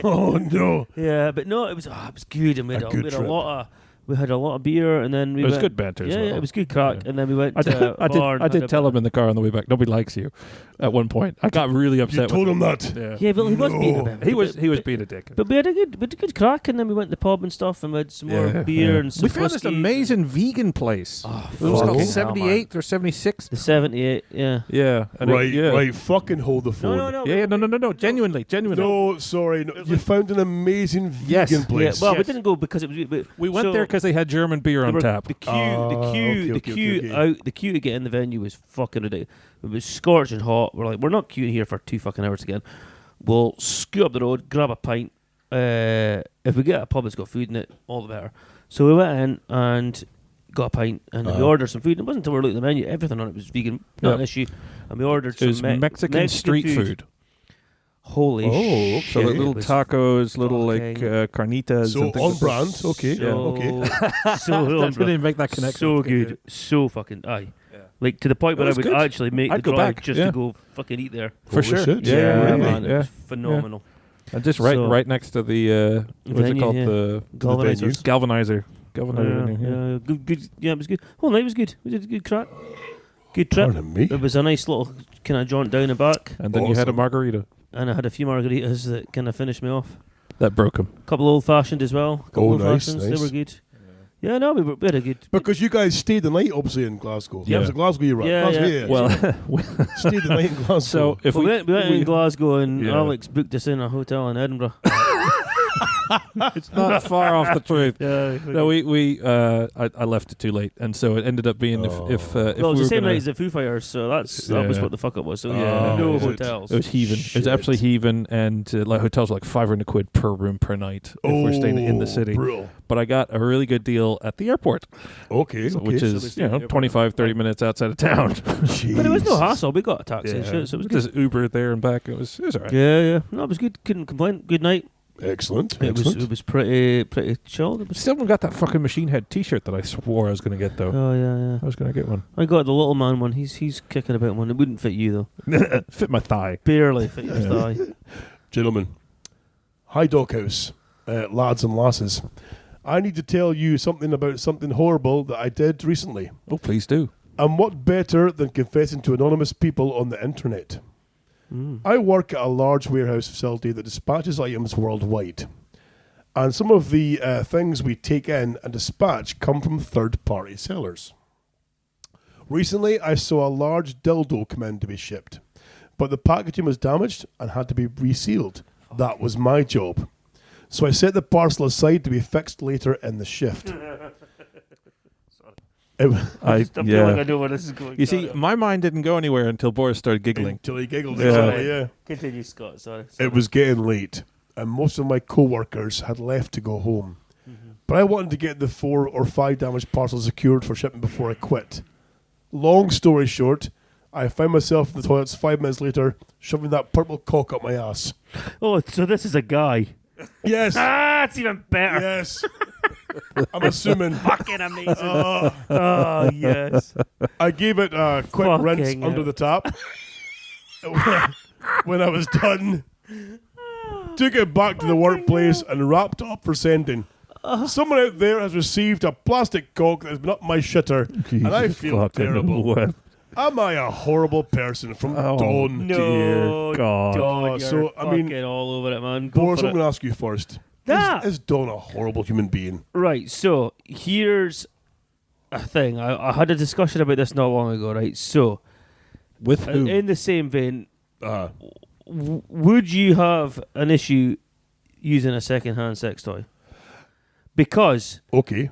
D: Oh no.
B: Yeah, but no, it was good, and we had
D: A
B: a,
D: good
B: we had a
D: trip.
B: lot of. We had a lot of beer, and then we
C: It was
B: went,
C: good banter as
B: Yeah,
C: well.
B: yeah, it was good crack,
C: Yeah.
B: and then we went
C: I
B: to a bar.
C: I did tell him in the car on the way back, nobody likes you at one point. I got really upset
D: You told
C: with
D: him that.
C: Yeah.
B: Yeah, but he was being a
D: No.
B: bit.
C: He was being a dick.
B: But we had a good crack, and then we went to the pub and stuff, and we had some more beer and some
C: We found this
B: whiskey.
C: amazing vegan place.
B: Oh,
C: It was called
B: fucking hell,
C: 78th or 76th.
B: The 78, yeah.
C: Yeah. And
D: Right. Fucking hold the phone.
B: No.
C: Yeah, no. Genuinely.
D: No, sorry. No, you found an amazing vegan
C: Yes.
D: place.
B: Yeah, well, we
C: Yes.
B: didn't go because it was.
C: We went there because they had German beer on tap.
B: The queue to get in the venue was fucking ridiculous. It was scorching hot. We're like, we're not queuing here for 2 fucking hours again. We'll scoot up the road, grab a pint. If we get a pub that's got food in it, all the better. So we went in and got a pint, and we ordered some food. It wasn't until we were looking at the menu, everything on it was vegan, not an issue. And we ordered
C: It was
B: some
C: Mexican street food.
B: Holy
D: Oh,
B: shit.
C: So like
B: it
C: little
B: was
C: tacos, little
B: fucking-
C: like carnitas.
D: So
C: and things
D: on
C: like
D: brand.
C: that.
D: Okay.
C: Yeah.
D: Okay.
B: So
C: I
B: on
C: didn't
B: brand.
C: even make that connection.
B: So good, so fucking like to the point where I
C: was
B: would
C: good.
B: actually make
C: I'd
B: the
C: go
B: drive
C: back,
B: just
C: yeah.
B: to go fucking eat there.
C: For
D: Holy
C: sure.
D: shit.
C: Yeah,
D: Really?
B: man, it
C: yeah.
B: was phenomenal.
C: And just
B: So-
C: right next to the what's it
B: Venue,
C: called?
B: yeah.
C: The
B: Galvanizers.
C: galvanizer. Galvanizer.
B: Yeah, good. Yeah, it was good. Whole night was good. We did a good crack. Good trip.
D: Pardon me.
B: It was a nice little kind of jaunt down the back,
C: And then you had a
D: Awesome.
C: margarita.
B: and I had a few margaritas that kind of finished me off.
C: That broke him.
B: A couple old fashioned as well. Couple
D: Oh,
B: old
D: nice,
B: fashions.
D: nice.
B: They were good. Yeah, no, we had a good.
D: Because you guys stayed the night, obviously, in Glasgow.
C: Yeah.
D: Was it Glasgow you were at?
B: Yeah,
D: Glasgow,
B: yeah.
C: Well,
D: stayed the night in Glasgow.
C: so if
B: we went in Glasgow, and
C: Yeah.
B: Alex booked us in a hotel in Edinburgh.
C: It's not far off the truth.
B: Yeah.
C: No, I left it too late, and so it ended up being if
B: Well,
C: we
B: it was
C: were
B: the same
C: gonna-
B: night as the Foo Fighters, so that was what the fuck up was. So no hotels.
C: It was heaving. It was absolutely heaving, and like hotels were like £500 per room per night if we're staying in the city.
D: Brutal.
C: But I got a really good deal at the airport,
D: Okay.
C: which is 25-30 minutes outside of town.
B: But it was no hassle. We got a taxi and
C: Yeah.
B: shit, so it was
C: Just Uber there and back. It was all right.
B: Yeah. No, it was good. Couldn't complain. Good night.
D: Excellent.
B: It was pretty chilled. It was.
C: Still haven't got that fucking Machine Head T-shirt that I swore I was going to get though.
B: Oh yeah.
C: I was going to get one.
B: I got the little man one. He's kicking about one. It wouldn't fit you though.
C: Fit my thigh.
B: Barely fit your thigh.
D: Gentlemen, hi Doghouse, lads and lasses. I need to tell you something about something horrible that I did recently.
C: Oh, please do.
D: And what better than confessing to anonymous people on the internet? I work at a large warehouse facility that dispatches items worldwide. And some of the things we take in and dispatch come from third-party sellers. Recently, I saw a large dildo come in to be shipped. But the packaging was damaged and had to be resealed. That was my job. So I set the parcel aside to be fixed later in the shift.
B: I feel like I know where this is going.
C: You see, my mind didn't go anywhere until Boris started giggling.
D: Until he giggled.
C: Yeah.
D: Exactly, yeah.
B: Continue, Scott. Sorry.
D: It was getting late, and most of my co-workers had left to go home. But I wanted to get the 4 or 5 damaged parcels secured for shipping before I quit. Long story short, I found myself in the toilets 5 minutes later, shoving that purple cock up my ass.
B: Oh, so this is a guy.
D: Yes.
B: It's even better.
D: Yes. I'm assuming.
B: Fucking amazing. Oh, yes.
D: I gave it a quick
B: Fucking
D: rinse
B: hell.
D: under the tap. When I was done, took it back to the workplace and wrapped up for sending. Someone out there has received a plastic cock that has been up my shitter, and I feel
C: fucking
D: terrible.
C: web.
D: Am I a horrible person from
C: Oh,
D: Dawn?
B: No,
C: Dear God.
B: Dawn,
D: So,
B: you're
D: I mean,
B: fucking all over it, man. Go
D: Boris,
B: for
D: I'm
B: it.
D: going to ask you first.
B: That-
D: Is Dawn a horrible human being?
B: Right, so here's a thing. I had a discussion about this not long ago, right? So,
C: With who?
B: in the same vein, would you have an issue using a second-hand sex toy? Because
D: Okay.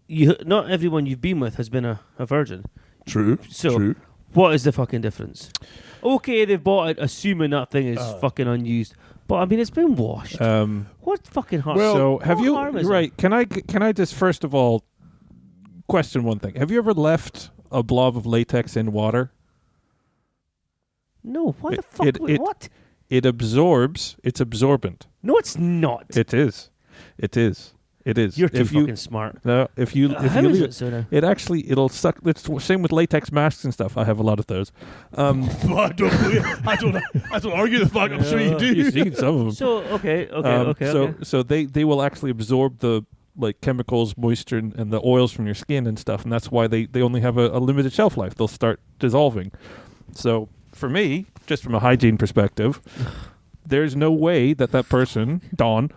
B: not everyone you've been with has been a virgin.
D: True.
B: So,
D: True.
B: what is the fucking difference? Okay, they've bought it assuming that thing is fucking unused. But, I mean, it's been washed. What fucking harm?
C: So have
B: what
C: you?
B: harm is
C: Right? Can I just first of all question one thing? Have you ever left a blob of latex in water?
B: No, what the
C: It-
B: fuck?
C: it-
B: What?
C: It absorbs. It's absorbent.
B: No, it's not.
C: It is. It is. It is.
B: You're too
C: If you-
B: fucking smart.
C: No, if you
B: How
C: leave
B: is
C: it,
B: it so now?
C: it actually it'll suck. It's the same with latex masks and stuff. I have a lot of those.
D: I don't argue the fact. I'm sure you do.
C: You've seen some of them.
B: So, okay.
C: So they will actually absorb the like chemicals, moisture, and the oils from your skin and stuff, and that's why they only have a limited shelf life. They'll start dissolving. So for me, just from a hygiene perspective, there's no way that person, Dawn,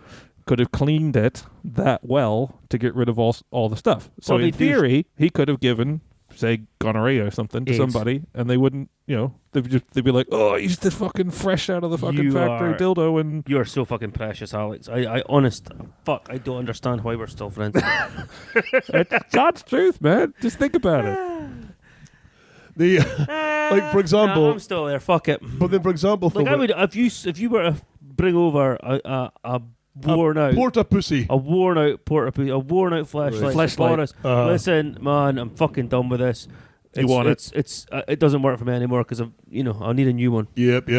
C: could have cleaned it that well to get rid of all the stuff. So
B: Well,
C: in
B: they do-
C: theory, he could have given, say, gonorrhea or something to
B: AIDS.
C: somebody, and they wouldn't, they'd be like, oh, he's the fucking fresh out of the fucking
B: You
C: factory
B: are-
C: dildo, and
B: You are so fucking precious, Alex. I don't understand why we're still friends.
C: it's God's truth, man. Just think about it.
D: The like, for example,
B: Nah, I'm still there. Fuck it.
D: but then for example,
B: Like I would, if you were to bring over a worn out.
D: porta pussy.
B: A worn out flashlight.
C: Fleshlight.
B: Boris, listen, man, I'm fucking done with this.
C: You want it?
B: It doesn't work for me anymore because I'll need a new one.
D: Yep.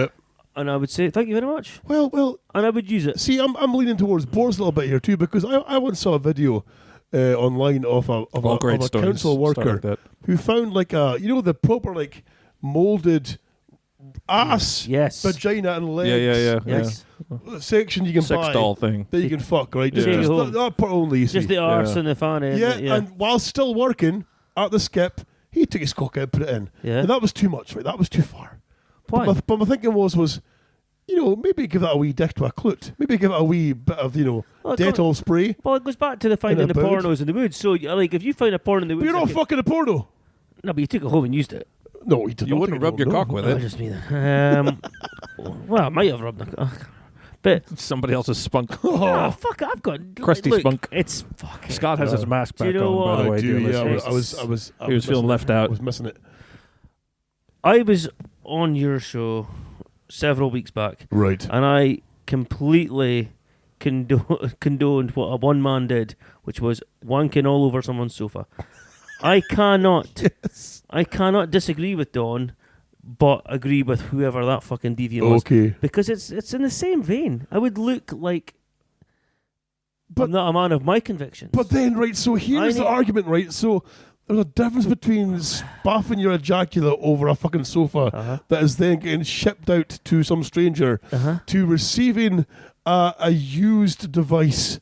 B: And I would say thank you very much.
D: Well.
B: And I would use it.
D: See, I'm leaning towards Boris a little bit here too, because I once saw a video online of a
C: great stories
D: council
C: start
D: worker
C: like that.
D: who found like the proper like molded ass,
B: Yes.
D: vagina and legs,
C: Yeah.
B: Yes.
D: section you can
C: Sex
D: buy
C: doll thing.
D: that you can fuck, right? Just,
C: Yeah.
D: just
B: Take it home.
D: that part only. you
B: Just
D: see.
B: the arse
C: Yeah.
B: and the fanny. and
D: yeah,
B: the-
D: and while still working at the skip, he took his cock out and put it in.
B: Yeah.
D: And that was too much, right? That was too far.
B: Why?
D: But my thinking was, maybe give that a wee dick to a clut. Maybe give it a wee bit of,
B: Well, it
D: Dettol spray.
B: Well, it goes back to the finding
D: In a
B: the
D: boot.
B: pornos in the woods. So, like, if you find a porn in the
D: But
B: woods,
D: you're not
B: like
D: fucking a porno.
B: no, but you took it home and used it.
D: No, he did
C: You
D: not
C: wouldn't
D: take it
C: rub your
D: home, no.
C: cock with
B: I
C: it.
B: just mean that. Well, I might have rubbed the. But
C: somebody else's spunk.
B: oh fuck, I've got
C: Crusty
B: look,
C: spunk.
B: It's fucking.
C: Scott has his mask back
B: you know
C: on, by the
B: what?
C: way. dear
D: Yeah,
C: listeners.
D: I
C: He was feeling left out.
D: I was missing it.
B: I was on your show several weeks back,
D: Right.
B: and I completely condoned what a one man did, which was wanking all over someone's sofa. I cannot disagree with Don, but agree with whoever that fucking deviant was.
D: Okay.
B: Because it's in the same vein. I would look like I'm not a man of my convictions.
D: But then, right, so here's the argument, right? So there's a difference between spaffing your ejaculate over a fucking sofa that is then getting shipped out to some stranger to receiving a used device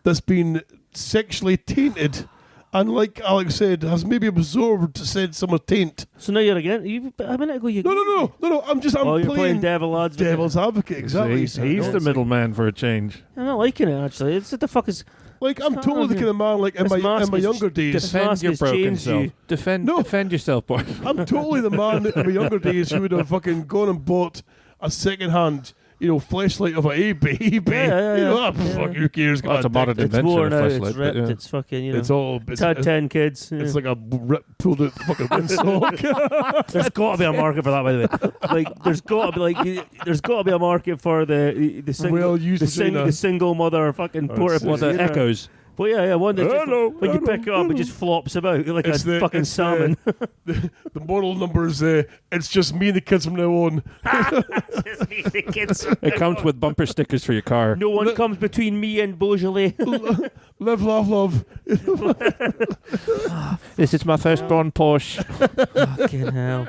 D: that's been sexually tainted and, like Alex said, has maybe absorbed said someone's taint.
B: So now you're again. A minute ago you.
D: No. I'm
B: you're playing
D: devil's advocate. Exactly.
C: He's the middleman for a change.
B: I'm not liking it actually. It's what the fuck is.
D: Like, I'm totally the kind of man, like, in my younger days.
C: Defend your broken
B: changed
C: self.
B: you.
C: Defend yourself, boy.
D: I'm totally the man in my younger days who would have fucking gone and bought a second-hand, fleshlight of a eBay.
B: Yeah.
D: Fuck, who cares?
C: That's a modern
B: It's
C: invention
B: worn
C: of
B: out.
C: fleshlight.
B: It's ripped.
C: but, yeah.
B: It's fucking.
D: It's all.
B: It's had 10 kids.
D: It's like a pulled out fucking windsock.
B: There's got to be a market for that, by the way. Like, there's got to be a market for the single mother fucking portable.
C: What the echoes?
B: Well, yeah, one that when you pick it up, it just flops about like
D: It's
B: a fucking salmon.
D: The model numbers. It's just me and the kids from now on.
C: It comes with bumper stickers for your car.
B: No one comes between me and Beaujolais.
D: Live, laugh, love.
C: This is my firstborn Porsche.
B: Fucking hell.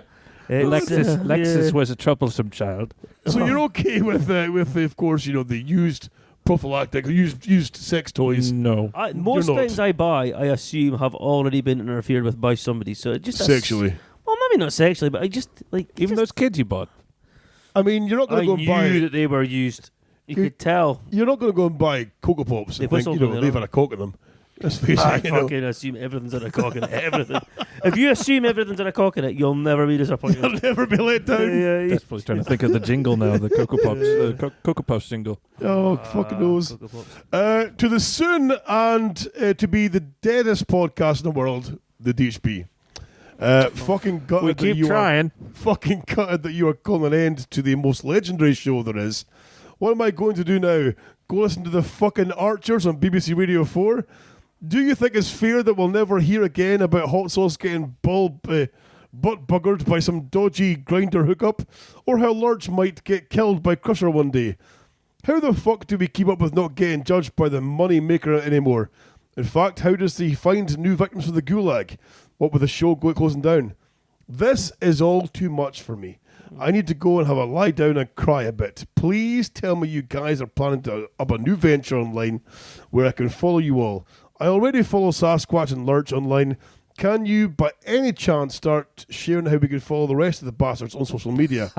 C: Lexus was a troublesome child.
D: So you're okay with of course, the used prophylactic, used sex toys.
C: No.
B: Most
D: You're not.
B: things I buy, I assume, have already been interfered with by somebody. So it just
D: Sexually.
B: Well, maybe not sexually, but I just like
C: Even those kids you bought.
D: I mean, you're not going
B: I
D: to go and buy.
B: knew that they were used. You could tell.
D: You're not going to go and buy Cocoa Pops and think they've had a cock in them. Let's face
B: I
D: it.
B: fucking assume everything's in a cock in it. Everything. If you assume everything's in a cock in it, you'll never be disappointed.
D: You'll never be let down.
C: Desperately trying to think of the jingle now, the Cocoa Pops, the Cocoa Puffs jingle.
D: Oh, fucking knows. To the soon and to be the deadest podcast in the world, the DHB. Fucking gutted
C: We keep trying.
D: Fucking gutted that you are calling an end to the most legendary show there is. What am I going to do now? Go listen to the fucking Archers on BBC Radio 4? Do you think it's fair that we'll never hear again about hot sauce getting butt buggered by some dodgy grinder hookup? Or how Lurch might get killed by Crusher one day? How the fuck do we keep up with not getting judged by the money maker anymore? In fact, how does he find new victims for the gulag? What with the show closing down? This is all too much for me. I need to go and have a lie down and cry a bit. Please tell me you guys are planning to up a new venture online where I can follow you all. I already follow Sasquatch and Lurch online. Can you, by any chance, start sharing how we can follow the rest of the bastards on social media?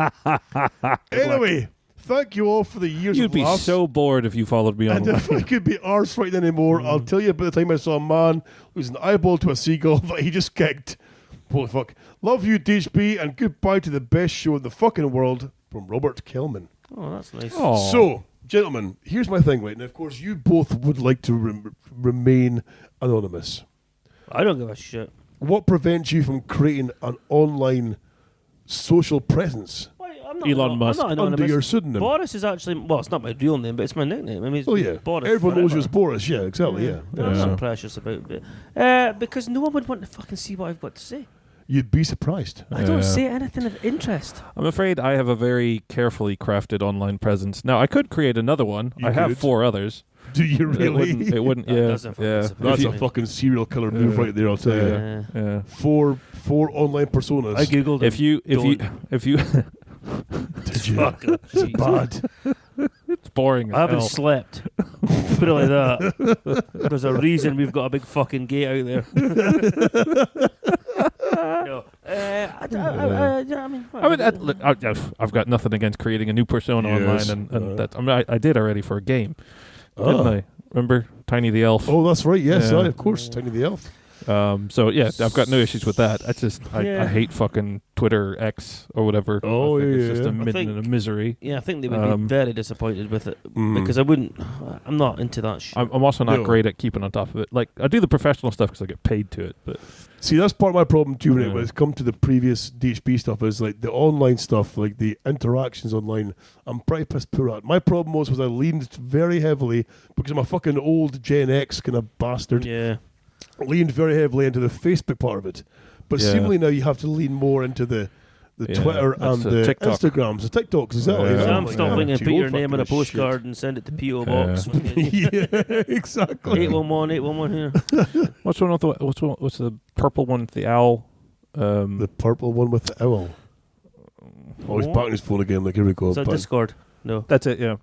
D: Anyway, thank you all for the years
C: You'd
D: of
C: be
D: laughs.
C: so bored if you followed me
D: And
C: online.
D: if I could be arse right anymore, I'll tell you about the time I saw a man who's an eyeball to a seagull that he just kicked. Holy fuck. Love you, DHB, and goodbye to the best show in the fucking world from Robert Kelman.
B: Oh, that's nice.
C: Aw.
D: So, gentlemen, here's my thing, right? Now, of course, you both would like to remain anonymous.
B: I don't give a shit.
D: What prevents you from creating an online social presence
B: I'm not
C: Elon Musk.
B: I'm not
D: under
B: anonymous.
D: your pseudonym?
B: Boris is actually, well, it's not my real name, but it's my nickname. I mean, it's
D: Oh, yeah.
B: Boris
D: Everyone knows you as
B: forever.
D: Boris. Yeah, exactly, yeah.
B: I'm
C: Yeah.
B: not precious about it. Because no one would want to fucking see what I've got to say.
D: You'd be surprised.
B: I don't say anything of interest.
C: I'm afraid I have a very carefully crafted online presence. Now, I could create another one.
D: You
C: I have
D: could.
C: 4 others.
D: Do you really?
C: It wouldn't,
B: That
C: yeah.
B: doesn't fucking
C: Yeah.
B: surprise
D: That's
B: me.
D: a fucking serial killer move right there, I'll tell you.
C: Yeah. Yeah.
D: Four online personas.
B: I googled
C: If you
D: Did you?
B: Fuck it.
D: It's
B: Jesus.
D: bad.
C: it's boring as
B: I haven't
C: hell.
B: slept. Put it like that. There's a reason we've got a big fucking gate out there. No.
C: Look, I've got nothing against creating a new persona
D: Yes.
C: online, and that. I mean, I did already for a game, didn't I? Remember Tiny the Elf?
D: Oh, that's right. Yes,
C: Yeah.
D: of course. Tiny the Elf.
C: So yeah, I've got no issues with that. That's just I hate fucking Twitter X or whatever.
D: Oh,
C: it's just a misery.
B: Yeah, I think they would be very disappointed with it because I'm not into that shit.
C: I'm also not great at keeping on top of it. Like I do the professional stuff because I get paid to it. But
D: see, that's part of my problem too when it's come to the previous DHB stuff. Is like the online stuff, like the interactions online. I'm pretty piss poor at. My problem was I leaned very heavily because I'm a fucking old Gen X kind of bastard.
B: Yeah.
D: Leaned very heavily into the Facebook part of it, but seemingly now you have to lean more into the Twitter and the
C: TikTok.
D: Instagrams, the TikToks, exactly.
B: So
D: Yeah.
B: I'm stopping and put your name on a postcard and send it to P.O. Box.
D: Yeah, exactly.
B: 811 here.
C: what's the purple one with the owl?
D: The purple one with the owl. Oh, he's back on his phone again. Like, here we go.
B: Is that Discord? No.
C: That's it. Yeah.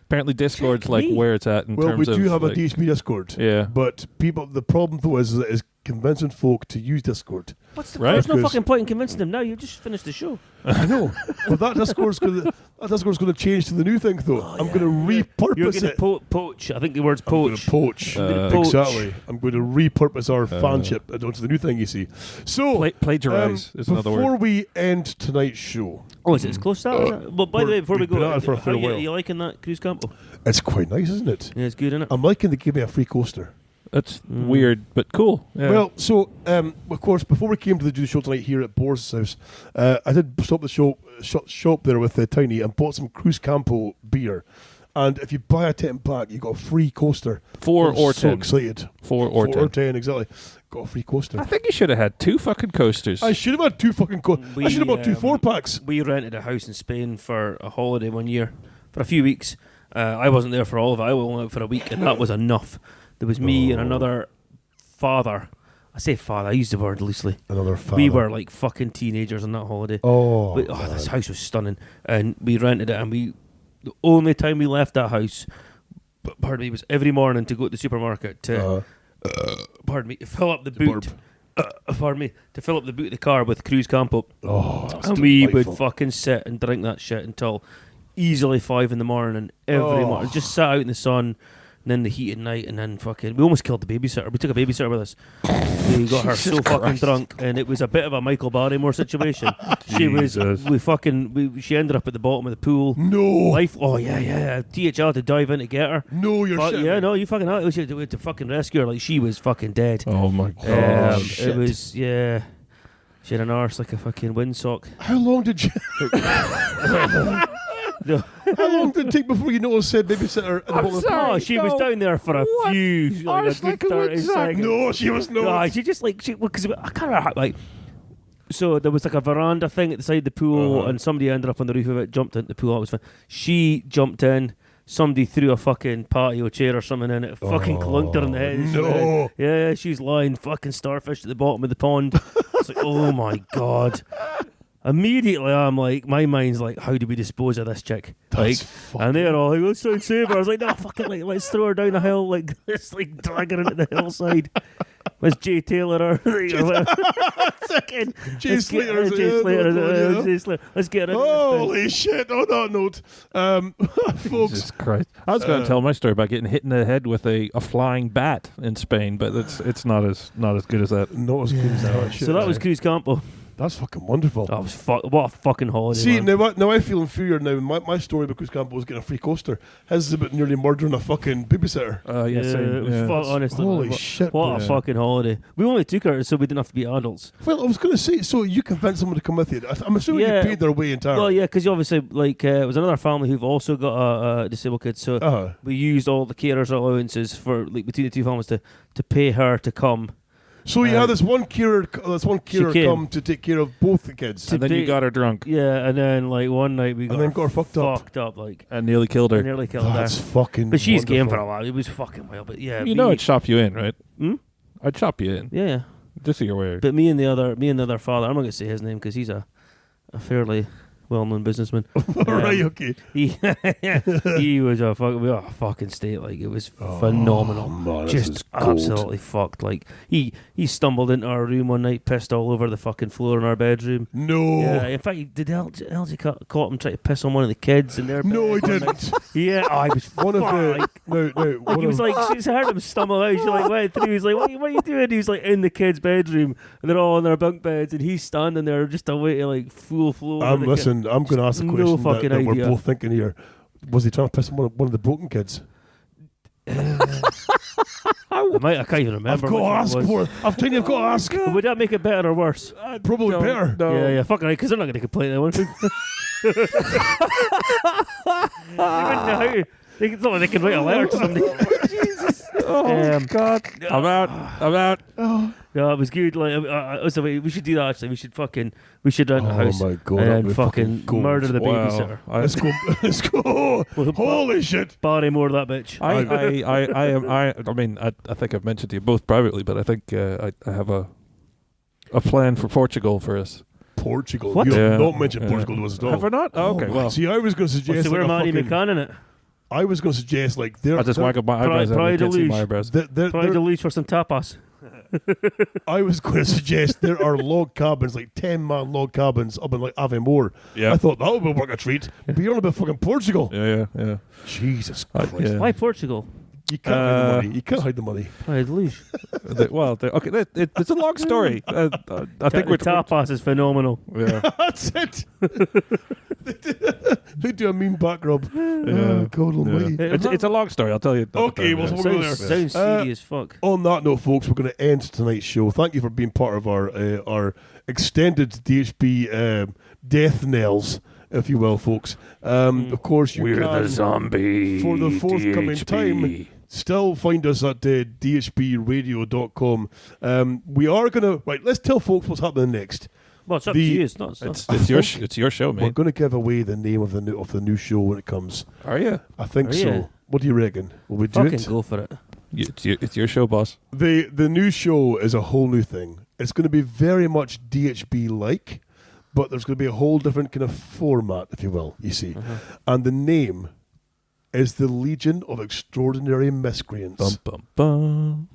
C: Apparently, Discord's like where it's at in terms of.
D: Well, we do have
C: like,
D: a DHB Discord.
C: Yeah.
D: But people, the problem though is convincing folk to use Discord.
B: There's no fucking point in convincing them now. You just finished the show.
D: I know, but that Discord's going to change to the new thing though. I'm going to repurpose
B: You're going
D: it.
B: to poach. I think the word's poach.
D: Poach. Exactly. I'm going to repurpose our fanship onto the new thing. You see. So
C: plagiarize is another word.
D: Before we end tonight's show.
B: Oh, is it as close to that? Is that? But by the way, before we
D: we've been
B: go,
D: at it for a fair
B: are
D: while.
B: you liking that Cruz Campo?
D: It's quite nice, isn't it?
B: Yeah, it's good, isn't it?
D: I'm liking they give me a free coaster.
C: That's weird, but cool. Yeah.
D: Well, so of course, before we came to do the show tonight here at Boris' house, I did stop the shop there with Tiny and bought some Cruz Campo beer. And if you buy a 10-pack, you got a free coaster.
C: 4
D: I'm
C: or
D: so
C: 10.
D: excited.
C: 4 or 10.
D: 10, exactly. Got a free coaster.
C: I think you should have had 2 fucking coasters.
D: I should have had 2 fucking coasters. I should have bought 2 4-packs.
B: We rented a house in Spain for a holiday one year, for a few weeks. I wasn't there for all of it. I went out for a week, and that was enough. There was me and another father. I say father, I use the word loosely.
D: Another father.
B: We were like fucking teenagers on that holiday. This house was stunning. And we rented it, and the only time we left that house, was every morning to go to the supermarket to, to fill up the boot. To fill up the boot of the car with Cruz Campo. And we would fucking sit and drink that shit until easily 5 in the morning every morning. Just sat out in the sun. And then the heat at night, and then we almost killed the babysitter. We took a babysitter with us. We got her so fucking drunk, and it was a bit of a Michael Barrymore situation. She ended up at the bottom of the pool.
D: No.
B: DHL had to dive in to get her.
D: No, you're shit.
B: Yeah, no, you fucking had to fucking rescue her. Like, she was fucking dead.
C: Oh my god.
B: It was, She had an arse like a fucking windsock.
D: How long did you...
B: No.
D: How long did it take before you noticed said babysitter at the bottom of the pool?
B: She was down there for a few, like a good 30 seconds.
D: No, she was not.
B: No, she just because I can't remember how, so there was like a veranda thing at the side of the pool, and somebody ended up on the roof of it, jumped into the pool. That was fun. She jumped in. Somebody threw a fucking patio chair or something in it. Fucking clunked her in the head.
D: No.
B: Yeah, she's lying fucking starfish at the bottom of the pond. It's like, oh my god. Immediately, I'm like, my mind's like, how do we dispose of this chick? And they're all like, let's try and save her. I was like, no, fucking, let's throw her down the hill, let's drag her into the hillside. Let's Jay Taylor her.
D: Jay Slater.
B: Let's get her.
D: Holy shit! On that note, folks.
C: Jesus Christ! I was going to tell my story about getting hit in the head with a flying bat in Spain, but it's not as good as that.
D: Not as good as that.
B: So that was Cruz Campo.
D: That's fucking wonderful.
B: That was what a fucking holiday.
D: See,
B: man.
D: now I feel inferior now. My story about Cruz Campo was getting a free coaster. His is about nearly murdering a fucking babysitter.
B: It was honestly.
D: Holy shit.
B: What a fucking holiday. We only took her so we didn't have to be adults.
D: Well, I was going to say, so you convinced someone to come with you. I'm assuming you paid their way entirely.
B: Well, yeah, because obviously, it was another family who've also got a disabled kid, so we used all the carers' allowances for between the two families to pay her to come.
D: So you had this one carer come to take care of both the kids.
C: And then you got her drunk.
B: Yeah, and then one night we got her fucked up.
C: And nearly killed her.
D: That's fucking
B: But she's
D: wonderful.
B: game for a while. It was fucking wild. But yeah.
C: I'd shop you in, right? I'd shop you in.
B: Yeah.
C: Just so you're aware.
B: But me and the other father, I'm not going to say his name because he's a fairly well-known businessman.
D: Right, okay.
B: He was a fucking state. Like, it was phenomenal.
D: Man,
B: just absolutely fucked. Like, he stumbled into our room one night, pissed all over the fucking floor in our bedroom.
D: No.
B: Yeah, in fact, did LG caught him trying to piss on one of the kids in their bed?
D: No, he didn't.
B: Yeah, I was
D: One of the
B: like, he was like, she's heard him stumble out. She like went through. He's like, what are you doing? He was like in the kids' bedroom, and they're all in their bunk beds, and he's standing there just away to like full flow.
D: Listen, I'm going to ask a question
B: no fucking
D: that we're
B: idea.
D: both thinking here. Was he trying to piss on one of the broken kids?
B: I can't even remember.
D: I've got to ask for it. I'm telling you, I've got to ask.
B: Would that make it better or worse?
D: Probably better.
C: No.
B: Yeah, fucking right, because they're not going to complain that one. It's not like they can write a letter to somebody.
C: God. I'm out.
B: No, it was good. Like, so we should do that. Actually, we should rent a house.
D: My God,
B: and
D: that'd be
B: fucking
D: fucking
B: murder the
C: Wow.
B: babysitter.
D: Let's go. Let's go. Holy shit.
B: Barry Moore, that bitch.
C: I mean, I think I've mentioned to you both privately, but I think I have a plan for Portugal for us.
D: Portugal.
B: What?
D: You have
C: Yeah,
D: not mentioned Portugal to us at all.
C: Have I not? Oh, okay, well.
D: See, I was going to suggest.
B: We're
D: like,
B: Matty McCann in it.
D: I was going to suggest like there.
C: I just wag up my eyebrows and you can't see my eyebrows.
B: Try to leave for some tapas.
D: I was going to suggest there are log cabins, like 10-man log cabins up in like Avonmore.
C: Yeah.
D: I thought that would be worth a treat. But you're on about fucking Portugal.
C: Yeah.
D: Jesus Christ.
C: Yeah.
B: Why Portugal?
D: You can't hide the money. You can't hide the money.
B: Try to leave.
C: Okay, it's a long story. I think we're
B: tapas is phenomenal.
C: Yeah.
D: That's it. They do a mean back rub. Oh, God almighty.
C: It's a long story. I'll tell you.
D: Okay, well, so we're going there.
B: Sounds seedy as fuck.
D: On that note, folks, we're going to end tonight's show. Thank you for being part of our extended DHB death knells, if you will, folks. Of course, you can,
C: zombie
D: for the forthcoming time, still find us at dhbradio.com. We are going to... Right, let's tell folks what's happening next.
B: Well, it's up to you. It's not.
C: It's your show,
D: We're
C: mate.
D: going to give away the name of the new show when it comes.
C: Are you?
D: I think
B: Are
D: so.
B: you?
D: What do you reckon? Will we do
B: Fucking
D: it?
B: go for it.
C: It's your show, boss.
D: The new show is a whole new thing. It's going to be very much DHB-like, but there's going to be a whole different kind of format, if you will, you see. And the name is the Legion of Extraordinary Miscreants.
C: Bum, bum, bum.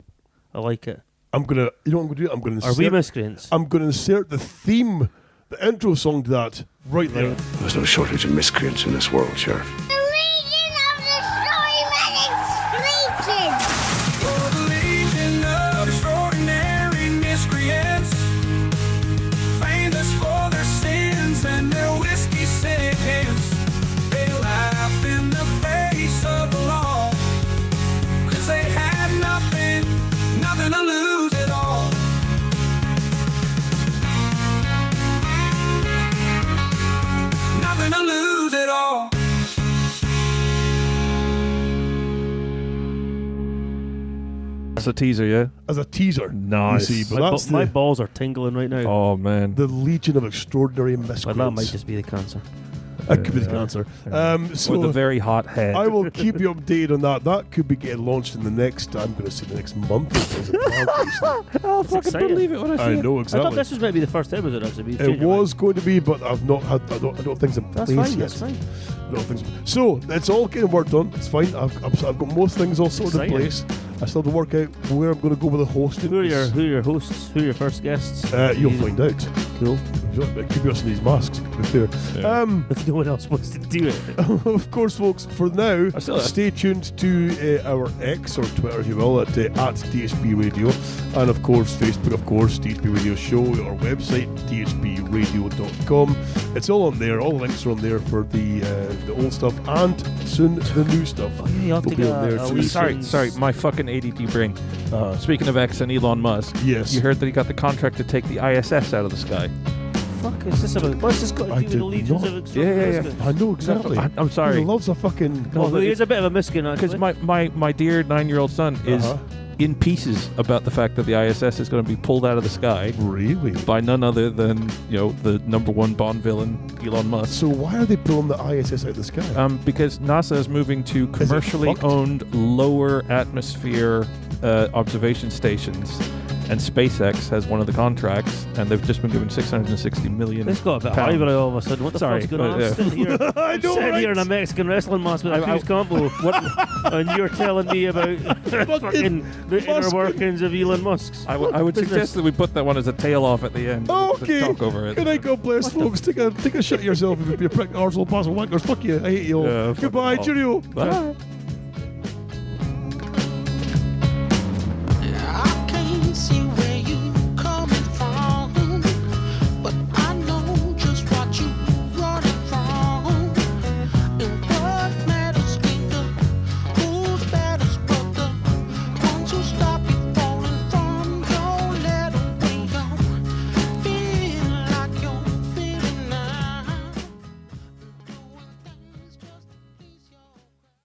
B: I like it.
D: I'm going to... You know what I'm going to do? I'm going to
B: Are we miscreants?
D: I'm going to insert the theme, the intro song to that, right there.
H: There's no shortage of miscreants in this world, Sheriff.
E: The Legion of the Storyman Legion!
A: For the Legion of Extraordinary Miscreants, famous for their sins and their whiskey sins, they laugh in the face of the law, 'cause they had nothing to lose at all. Nothing to lose at all.
C: That's a teaser, yeah?
D: As a teaser.
C: Nice.
D: You see, but that's
B: My balls are tingling right now.
C: Oh, man.
D: the Legion of Extraordinary Miscreants.
B: But that might just be the cancer.
D: That could be the cancer. So
C: With a very hot head.
D: I will keep you updated on that. That could be getting launched in the next, I'm going to say the next month.
C: I'll fucking
B: exciting.
C: believe it when I see
D: I
C: it.
D: know
B: I
D: exactly.
B: thought this was maybe the first episode, actually.
D: It was going to be, but I've not had. I don't have things in
B: That's
D: place
B: fine.
D: yet.
B: That's fine.
D: I don't have things. So it's all getting worked on. It's fine. I've got most things all sorted in
B: Exciting.
D: place. I still have to work out where I'm going to go with the hosting.
B: Who are your hosts? Who are your first guests?
D: You'll find out.
B: Cool.
D: It could be us in these masks, to be fair.
B: If no one else wants to do it.
D: Of course, folks, for now,
C: I still-
D: stay tuned to our X or Twitter, if you will, at DHB Radio. And, of course, Facebook, of course, DHB Radio Show, our website, dhbradio.com. It's all on there. All the links are on there for the old stuff and soon the new stuff.
B: Oh, yeah, you have
D: will
B: to
D: be
B: get
D: on there
B: a
D: too.
B: lease.
C: Sorry, my fucking ADD brain. Speaking of X and Elon Musk,
D: Yes.
C: you heard that he got the contract to take the ISS out of the sky.
B: Fuck is this about? What's this got to
D: I
B: do with
D: did
B: the Legions
D: not.
B: of Extraordinary?
C: Yeah.
D: I know exactly.
C: I'm sorry.
D: He loves a fucking...
B: Well,
C: but
B: he is a bit of a miskin,
C: Because
B: actually.
C: my dear 9-year-old son is in pieces about the fact that the ISS is going to be pulled out of the sky
D: Really?
C: by none other than, the number one Bond villain, Elon Musk.
D: So why are they pulling the ISS out of the sky?
C: Because NASA is moving to commercially
D: fucked?
C: owned lower atmosphere observation stations and SpaceX has one of the contracts, and they've just been given $660 million.
B: This got a bit highbrow all of a sudden. What the fuck's going on? I'm sitting here, here in a Mexican wrestling match with a Cruz combo, and you're telling me about fucking the inner workings of Elon Musk's.
C: I would suggest that we put that one as a tail off at the end.
D: Okay.
C: Talk over it.
D: Good night, God bless, folks. Take a shit of yourself if you be a prick, arsehole, parcel wankers. Fuck you. I hate you all.
C: Yeah,
D: Goodbye, cheerio.
C: Bye.